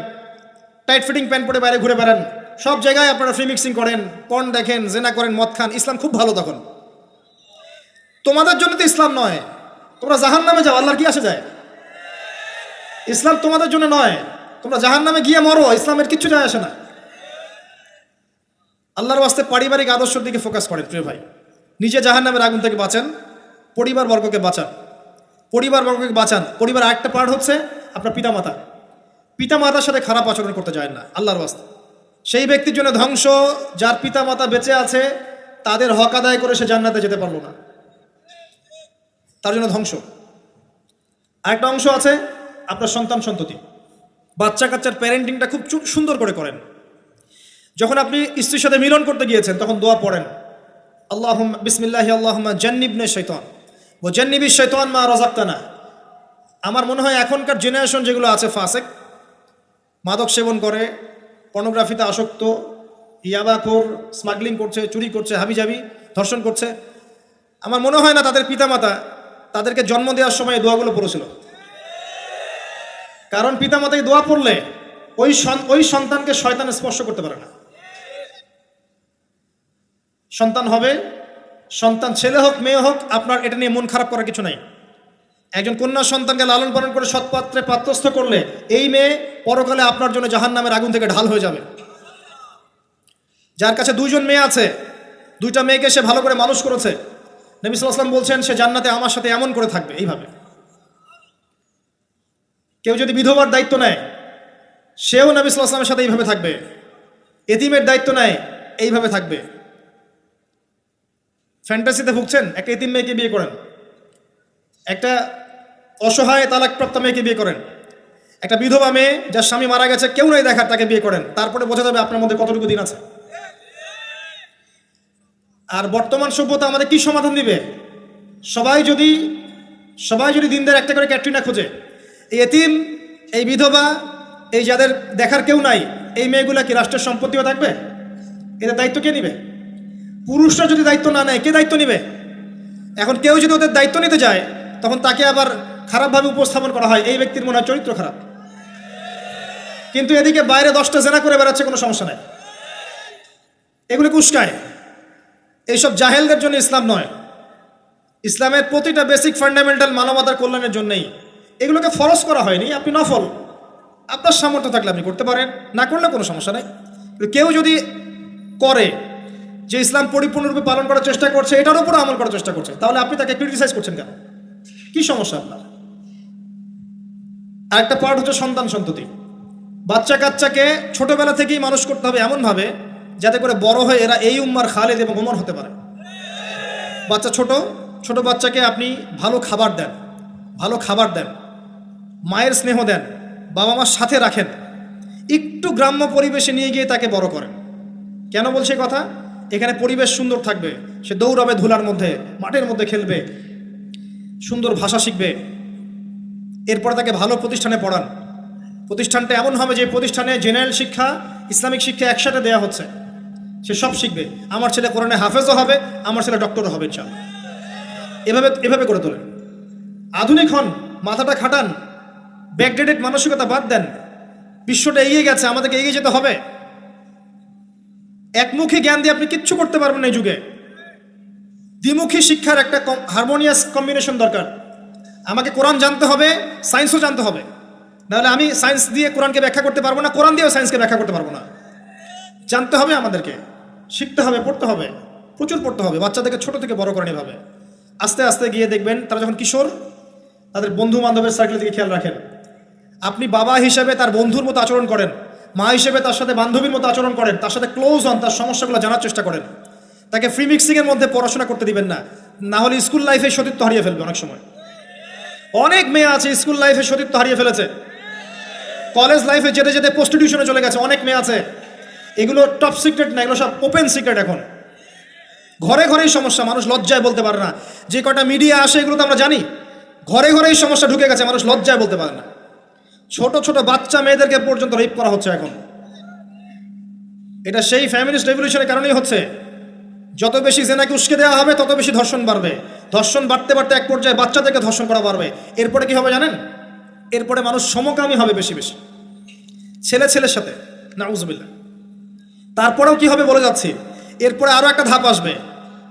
টাইট ফিটিং প্যান্ট পরে বাইরে ঘুরে বেড়ান, সব জায়গায় আপনারা ফ্রি মিক্সিং করেন, পর্ন দেখেন, জেনা করেন, মদ খান, ইসলাম খুব ভালো। তখন তোমাদের জন্য তো ইসলাম নয়, তোমরা জাহান্নামে যাও, আল্লাহর কি আসে যায়? ইসলাম তোমাদের জন্য নয়, তোমরা জাহান্নামে গিয়ে মরো, ইসলামের কিচ্ছু যায় আসে না। আল্লাহর ওয়াস্তে পারিবারিক আদর্শের দিকে ফোকাস করেন প্রিয় ভাই। নিজে জাহান্নামের আগুন থেকে বাঁচান, পরিবারবর্গকে বাঁচান, পরিবারবর্গকে বাঁচান। পরিবার আরেকটা পার্ট হচ্ছে আপনার পিতামাতা। পিতামাতার সাথে খারাপ আচরণ করতে যায় না আল্লাহর ওয়াস্তে। সেই ব্যক্তির জন্য ধ্বংস যার পিতামাতা বেঁচে আছে, তাদের হক আদায় করে সে জান্নাতে যেতে পারলো না, তার জন্য ধ্বংস। আরেকটা অংশ আছে আপনার সন্তান সন্ততি। বাচ্চা কাচ্চার প্যারেন্টিংটা খুব সুন্দর করে করেন। যখন আপনি স্ত্রীর সাথে মিলন করতে গিয়েছেন তখন দোয়া পড়েন, আল্লাহুম্মা বিসমিল্লাহি আল্লাহুম্মা জান্নিবনা শাইতান ওয়া জান্নিবিশ শাইতান মা রাযাকতানা। আমার মনে হয় এখনকার জেনারেশন যেগুলো আছে ফাসেক, মাদক সেবন করে, পর্নোগ্রাফিতে আসক্ত, ইয়াবাখোর, স্মাগলিং করছে, চুরি করছে, হাবিজাবি, ধর্ষণ করছে, আমার মনে হয় না তাদের পিতামাতা তাদেরকে জন্ম দেওয়ার সময় এই দোয়াগুলো পড়েছিল। কারণ পিতামাতাকে দোয়া পড়লে ওই সন্তানকে শয়তান স্পর্শ করতে পারে না। সন্তান হবে, সন্তান ছেলে হোক মেয়ে হোক, আপনার এটা নিয়ে মন খারাপ করার কিছু নাই। একজন কন্যা সন্তানকে লালন পালন করে সৎপাত্রে পাত্রস্থ করলে এই মেয়ে পরকালে আপনার জন্য জাহান্নামের আগুন থেকে ঢাল হয়ে যাবে। যার কাছে দুইজন মেয়ে আছে, দুইটা মেয়েকে সে ভালো করে মানুষ করেছে, নবী সাল্লাল্লাহু আলাইহি ওয়াসাল্লাম বলছেন সে জান্নাতে আমার সাথে এমন করে থাকবে, এইভাবে। কেউ যদি বিধবার দায়িত্ব নেয়, সেও নবী সাল্লাল্লাহু আলাইহি ওয়াসাল্লামের সাথে এইভাবে থাকবে। এতিমের দায়িত্ব নেয়, এইভাবে থাকবে। ফ্যান্টাসিতে ভুগছেন, একটা এতিম মেয়েকে বিয়ে করেন, একটা অসহায় তালাকপ্রাপ্ত মেয়েকে বিয়ে করেন, একটা বিধবা মেয়ে যার স্বামী মারা গেছে, কেউ নাই দেখার, তাকে বিয়ে করেন, তারপরে বোঝা যাবে আপনার মধ্যে কতটুকু দিন আছে। আর বর্তমান সভ্যতা আমাদের কি সমাধান দিবে? সবাই যদি দিনদের একটা করে ক্যাটরিনা খোঁজে, এই এতিম, এই বিধবা, এই যাদের দেখার কেউ নাই, এই মেয়েগুলা কি রাষ্ট্রের সম্পত্তিও থাকবে? এদের দায়িত্ব কে নিবে? পুরুষরা যদি দায়িত্ব না নেয়, কে দায়িত্ব নিবে? এখন কেউ যদি ওদের দায়িত্ব নিতে যায়, তখন তাকে আবার খারাপভাবে উপস্থাপন করা হয়, এই ব্যক্তির মনে হয় চরিত্র খারাপ। কিন্তু এদিকে বাইরে 10টা জেনা করে বেড়াচ্ছে, কোনো সমস্যা নাই, এগুলোকে উস্কায়। এইসব জাহেলদের জন্য ইসলাম নয়। ইসলামের প্রতিটা বেসিক ফান্ডামেন্টাল মানবতার কল্যাণের জন্যই। এগুলোকে ফরজ করা হয়নি, আপনি নফল, আপনার সামর্থ্য থাকলে আপনি করতে পারেন, না করলে কোনো সমস্যা নাই। কেউ যদি করে যে ইসলাম পরিপূর্ণরূপে পালন করার চেষ্টা করছে, এটার উপরে আমল করার চেষ্টা করছে, তাহলে আপনি তাকে ক্রিটিসাইজ করছেন কেন? কি সমস্যা আপনার? আরেকটা পার্ট হচ্ছে সন্তান সন্ততি। বাচ্চা কাচ্চাকে ছোটবেলা থেকেই মানুষ করতে হবে এমনভাবে যাতে করে বড় হয়ে এরা এই উম্মার খালেদ এবং ওমর হতে পারে। বাচ্চা ছোট বাচ্চাকে আপনি ভালো খাবার দেন, মায়ের স্নেহ দেন, বাবা মার সাথে রাখেন, একটু গ্রাম্য পরিবেশে নিয়ে গিয়ে তাকে বড় করেন। কেন বলছে কথা? এখানে পরিবেশ সুন্দর থাকবে, সে দৌড়াবে ধুলার মধ্যে, মাঠের মধ্যে খেলবে, সুন্দর ভাষা শিখবে। এরপরে তাকে ভালো প্রতিষ্ঠানে পড়ান। প্রতিষ্ঠানটা এমন হবে যে প্রতিষ্ঠানে জেনারেল শিক্ষা, ইসলামিক শিক্ষা একসাথে দেওয়া হচ্ছে, সে সব শিখবে। আমার ছেলে কোরআনে হাফেজও হবে, আমার ছেলে ডক্টরও হবে ইনশাআল্লাহ। এভাবে করে তোলেন। আধুনিক হন, মাথাটা খাটান, ব্যাকডেটেড মানসিকতা বাদ দেন। বিশ্বটা এগিয়ে গেছে, আমাদেরকে এগিয়ে যেতে হবে। একমুখী জ্ঞান দিয়ে আপনি কিচ্ছু করতে পারবেন না এই যুগে। দ্বিমুখী শিক্ষার একটা হারমোনিয়াস কম্বিনেশন দরকার। আমাকে কোরআন জানতে হবে, সায়েন্সও জানতে হবে, নাহলে আমি সায়েন্স দিয়ে কোরআনকে ব্যাখ্যা করতে পারবো না, কোরআন দিয়েও সায়েন্সকে ব্যাখ্যা করতে পারবো না। জানতে হবে, আমাদেরকে শিখতে হবে, পড়তে হবে, প্রচুর পড়তে হবে। বাচ্চাদেরকে ছোট থেকে বড় করেন এভাবে। আস্তে আস্তে গিয়ে দেখবেন তারা যখন কিশোর, তাদের বন্ধু বান্ধবের সার্কেলের দিকে খেয়াল রাখেন। আপনি বাবা হিসেবে তার বন্ধুর মতো আচরণ করেন, মা হিসেবে তার সাথে বান্ধবীর মতো আচরণ করেন, তার সাথে ক্লোজ হন, তার সমস্যাগুলো জানার চেষ্টা করেন। তাকে ফ্রি মিক্সিংয়ের মধ্যে পড়াশোনা করতে দিবেন না, না হলে স্কুল লাইফে সতীত্ব হারিয়ে ফেলবে। অনেক সময় অনেক মেয়ে আছে স্কুল লাইফে সতীত্ব হারিয়ে ফেলেছে, কলেজ লাইফে যেতে যেতে প্রস্টিটিউশনে চলে গেছে। অনেক মেয়ে আছে, এগুলো টপ সিক্রেট না, এগুলো সব ওপেন সিক্রেট। এখন ঘরে ঘরেই সমস্যা, মানুষ লজ্জায় বলতে পারে না। যে কটা মিডিয়া আসে এগুলো তো আমরা জানি, ঘরে ঘরেই সমস্যা ঢুকে গেছে, মানুষ লজ্জায় বলতে পারে না। ছোট ছোট বাচ্চা মেয়েদেরকে পর্যন্ত রেপ করা হচ্ছে এখন। এটা সেই ফ্যামিলিস্ট রেভলিউশনের কারণেই হচ্ছে। যত বেশি জেনাকে উস্কে দেওয়া হবে তত বেশি ধর্ষণ বাড়বে। ধর্ষণ বাড়তে বাড়তে এক পর্যায়ে বাচ্চাদেরকে ধর্ষণ করা বাড়বে। এরপরে কি হবে জানেন? এরপরে মানুষ সমকামী হবে বেশি বেশি, ছেলে ছেলের সাথে, নাউজুবিল্লাহ। তারপরেও কি হবে বলে যাচ্ছি, এরপরে আরো একটা ধাপ আসবে,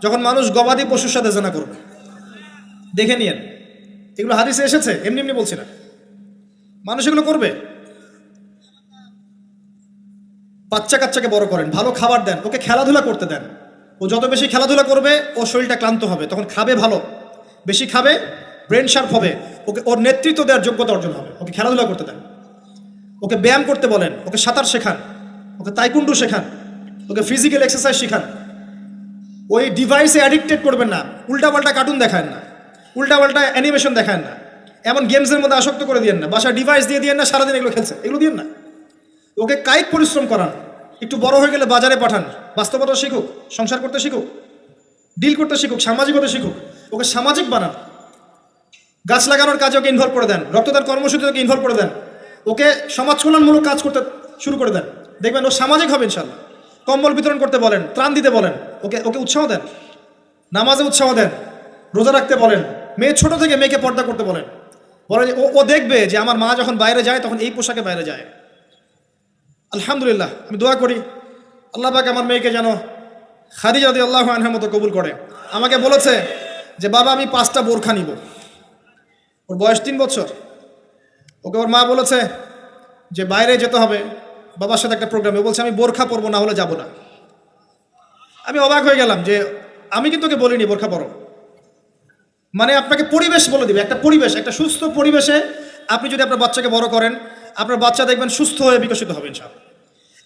যখন মানুষ গবাদি পশুর সাথে জেনা করবে। দেখে নিয়েন, এগুলো হাদিসে এসেছে, এমনি এমনি বলছি না। মানুষ এগুলো করবে। বাচ্চা কাচ্চাকে বড় করেন, ভালো খাবার দেন, ওকে খেলাধুলা করতে দেন। ও যত বেশি খেলাধুলা করবে ওর শরীরটা ক্লান্ত হবে, তখন খাবে ভালো, বেশি খাবে, ব্রেন শার্প হবে, ওকে ওর নেতৃত্ব দেওয়ার যোগ্যতা অর্জন হবে। ওকে খেলাধুলা করতে দেন, ওকে ব্যায়াম করতে বলেন, ওকে সাঁতার শেখান, ওকে তাইকুন্ডু শেখান, ওকে ফিজিক্যাল এক্সারসাইজ শেখান। ওই ডিভাইসে অ্যাডিক্টেড করবেন না, উল্টাপাল্টা কার্টুন দেখান না, উল্টাপাল্টা অ্যানিমেশন দেখান না, এমন গেমসের মধ্যে আসক্ত করে দিয়েন না, বাসায় ডিভাইস দিয়ে দিয়েন না, সারাদিন এগুলো খেলছে, এগুলো দিয়েন না। ওকে কায়িক পরিশ্রম করান, একটু বড় হয়ে গেলে বাজারে পাঠান, বাস্তবতা শিখুক, সংসার করতে শিখুক, ডিল করতে শিখুক, সামাজিক হতে শিখুক। ওকে সামাজিক বানান, গাছ লাগানোর কাজে ওকে ইনভলভ করে দেন, রক্তদান কর্মসূচিতে ওকে ইনভলভ করে দেন, ওকে সমাজ কল্যাণমূলক কাজ করতে শুরু করে দেন। দেখবেন ও সামাজিক হবে ইনশাল্লাহ। কম্বল বিতরণ করতে বলেন, ত্রাণ দিতে বলেন, ওকে ওকে উৎসাহ দেন, নামাজে উৎসাহ দেন, রোজা রাখতে বলেন। মেয়ে ছোট থেকে মেয়েকে পর্দা করতে বলেন, বলে যে ও দেখবে যে আমার মা যখন বাইরে যায় তখন এই পোশাকে বাইরে যায়। আলহামদুলিল্লাহ, আমি দোয়া করি আল্লাহ পাক আমার মেয়েকে যেন খাদিজা রাদিয়াল্লাহু আনহার মতো কবুল করে। আমাকে বলেছে যে বাবা আমি 5টা বোরখা নিব। ওর বয়স 3 বছর। ওকে ওর মা বলেছে যে বাইরে যেতে হবে বাবার সাথে একটা প্রোগ্রামে, বলছে আমি বোরখা পরবো, না হলে যাব না। আমি অবাক হয়ে গেলাম যে আমি কিন্তু ওকে বলিনি বোরখা পরো। মানে আপনাকে পরিবেশ বলে দিবে, একটা পরিবেশ, একটা সুস্থ পরিবেশে আপনি যদি আপনার বাচ্চাকে বড় করেন, আপনার বাচ্চা দেখবেন সুস্থ হয়ে বিকশিত হবে ইনশাআল্লাহ।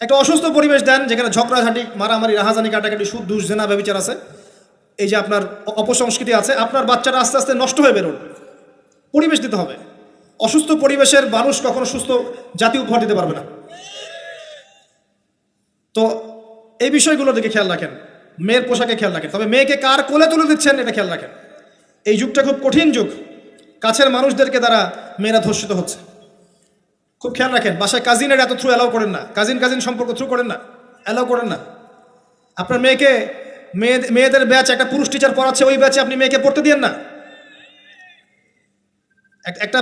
একটা অসুস্থ পরিবেশ দেন যেখানে ঝগড়াঝাঁটি, মারামারি, রাহাজানি, কাটাকাটি, সুদ, দুষ, জেনা, ব্যভিচার আছে, এই যে আপনার অপসংস্কৃতি আছে, আপনার বাচ্চাটা আস্তে আস্তে নষ্ট হয়ে বেরোবে। পরিবেশ দিতে হবে। অসুস্থ পরিবেশের মানুষ কখনো সুস্থ জাতি উপহার দিতে পারবে না। তো এই বিষয়গুলোর দিকে খেয়াল রাখেন, মেয়ের পোশাকে খেয়াল রাখেন, তবে মেয়েকে কার কোলে তুলে দিচ্ছেন এটা খেয়াল রাখেন। এই যুগটা খুব কঠিন যুগ, কাছের মানুষদেরকে দ্বারা মেয়েরা ধর্ষিত হচ্ছে, খুব খেয়াল রাখেন। বাসায় কাজিনের এত থ্রু অ্যালাউ করেন না, কাজিন সম্পর্ক থ্রু করেন না, অ্যালাউ করেন না। আপনার মেয়েকে মেয়েদের ব্যাচ একটা পুরুষ টিচার পড়াচ্ছে, ওই ব্যাচে আপনি মেয়েকে পড়তে দিয়েন না। একটা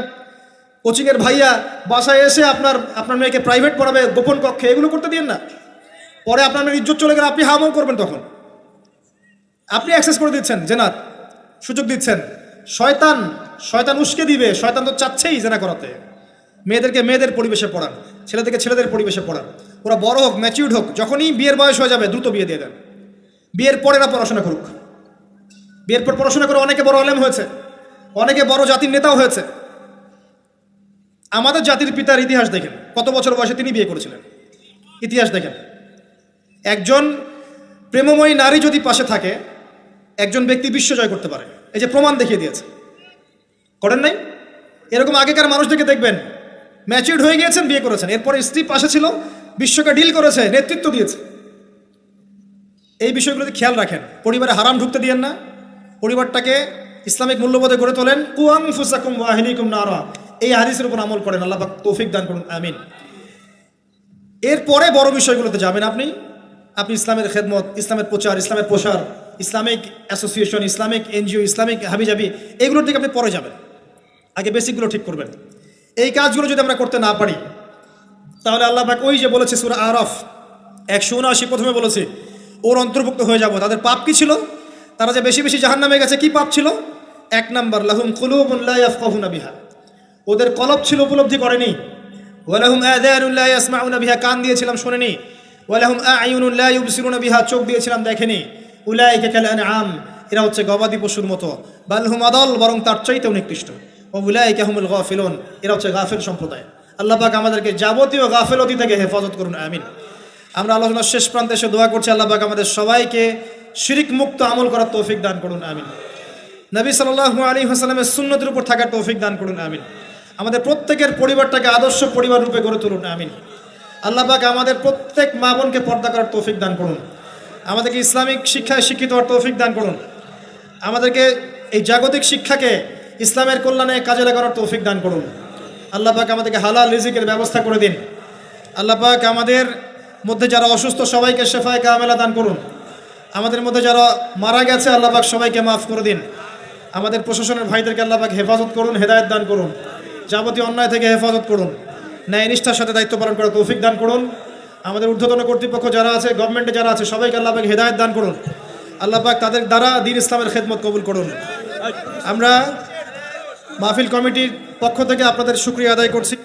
কোচিংয়ের ভাইয়া বাসায় এসে আপনার মেয়েকে প্রাইভেট পড়াবে গোপন কক্ষে, এগুলো করতে দিয়েন না। পরে আপনার মেয়ের ইজ্জত চলে গেলে আপনি হামও করবেন, তখন আপনি অ্যাক্সেস করে দিচ্ছেন, জেনার সুযোগ দিচ্ছেন। শয়তান উস্কে দিবে, শয়তান তো চাচ্ছেই জেনা করাতে। মেয়েদেরকে মেয়েদের পরিবেশে পড়ান, ছেলেদেরকে ছেলেদের পরিবেশে পড়ান। ওরা বড় হোক, ম্যাচিউর্ড হোক, যখনই বিয়ের বয়স হয়ে যাবে দ্রুত বিয়ে দিয়ে দেন। বিয়ের পরে এরা পড়াশোনা করুক। বিয়ের পর পড়াশোনা করে অনেকে বড় আলেম হয়েছে, অনেকে বড় জাতির নেতাও হয়েছে। আমাদের জাতির পিতার ইতিহাস দেখেন, কত বছর বয়সে তিনি বিয়ে করেছিলেন, ইতিহাস দেখেন। একজন প্রেমময়ী নারী যদি পাশে থাকে, একজন ব্যক্তি বিশ্ব জয় করতে পারে। এই যে প্রমাণ দেখিয়ে দিয়েছে, করেন নাই? এরকম আগেকার মানুষদেরকে দেখবেন, ম্যাচিউরড হয়ে গিয়েছেন, বিয়ে করেছেন, এরপরে স্ত্রী পাশে ছিল, বিশ্বকে ডিল করেছে, নেতৃত্ব দিয়েছে। এই বিষয়গুলোতে খেয়াল রাখেন। পরিবারে হারাম ঢুকতে দিয়েন না, পরিবারটাকে ইসলামিক মূল্যবোধে গড়ে তোলেন। কু আনফুসাকুম ওয়া আহলিকুম নারা, এই হাদিসের উপর আমল করেন। আল্লাহ পাক তৌফিক দান করুন, আমিন। এরপরে বড় বিষয়গুলোতে যাবেন আপনি ইসলামের খেদমত, ইসলামের প্রচার, ইসলামের প্রসার, Islamic association, Islamic NGO, Islamic হাবিজাবি, এগুলোর দিকে আপনি পরে যাবেন। আগে বেসিকগুলো ঠিক করবেন। এই কাজগুলো যদি আমরা করতে না পারি, তাহলে আল্লাহ পাক ওই যে বলেছে সূরা আরাফ 179 প্রথমে বলেছে ওর অন্তর্ভুক্ত হয়ে যাব। তাদের পাপ কি ছিল? তারা যে বেশি বেশি জাহান্নামে গেছে, কি পাপ ছিল? 1 নাম্বার, লাহুম কুলুবুন লা ইয়াফকাহুনা বিহা, ওদের কলব ছিল উপলব্ধি করেনি। ওয়ালাহুম আযানুন লা ইয়াসমাউনা বিহা, কান দিয়েছিলাম শোনেনি। ওয়ালাহুম আ'য়ুনুন লা ইউবসিরুনা বিহা, চোখ দিয়েছিলাম দেখেনি। উলাইকা কাল আনআম, এরা হচ্ছে গবাদি পশুর মতো। বাল হুম আদাল, বরং তার চাইতেও নিকৃষ্ট। ওয়া উলাইকা হুমুল গাফিলুন, এরা হচ্ছে গাফিল সম্প্রদায়। আল্লাহ পাক আমাদেরকে যাবতীয় গাফিলতি থেকে হেফাজত করুন, আমিন। আমরা আলোচনার শেষ প্রান্তে এসে দোয়া করছি, আল্লাহ পাক আমাদের সবাইকে শিরিক মুক্ত আমল করার তৌফিক দান করুন, আমিন। নবী সাল্লাল্লাহু আলাইহি ওয়াসাল্লামের সুন্নতের উপর থাকার তৌফিক দান করুন, আমিন। আমাদের প্রত্যেকের পরিবারটাকে আদর্শ পরিবার রূপে গড়ে তুলুন, আমিন। আল্লাহ পাক আমাদের প্রত্যেক মা বোনকে পর্দা করার তৌফিক দান করুন, আমাদেরকে ইসলামিক শিক্ষায় শিক্ষিত হওয়ার তৌফিক দান করুন, আমাদেরকে এই জাগতিক শিক্ষাকে ইসলামের কল্যাণে কাজে লাগানোর তৌফিক দান করুন। আল্লাহ পাক আমাদেরকে হালাল রিজিকের ব্যবস্থা করে দিন। আল্লাহ পাক আমাদের মধ্যে যারা অসুস্থ সবাইকে শেফায়ে কামেলা দান করুন। আমাদের মধ্যে যারা মারা গেছে আল্লাহ পাক সবাইকে মাফ করে দিন। আমাদের প্রশাসনের ভাইদেরকে আল্লাহ পাক হেফাজত করুন, হেদায়েত দান করুন, যাবতীয় অন্যায় থেকে হেফাজত করুন, ন্যায় নিষ্ঠার সাথে দায়িত্ব পালন করার তৌফিক দান করুন। আমাদের ঊর্ধ্বতন কর্তৃপক্ষ যারা আছে, গভর্নমেন্টে যারা আছে, সবাইকে আল্লাহ পাক হেদায়েত দান করুন। আল্লাহ পাক তাদের দ্বারা দ্বীন ইসলামের খেদমত কবুল করুন। আমরা মাহফিল কমিটির পক্ষ থেকে আপনাদের শুকরিয়া আদায় করছি।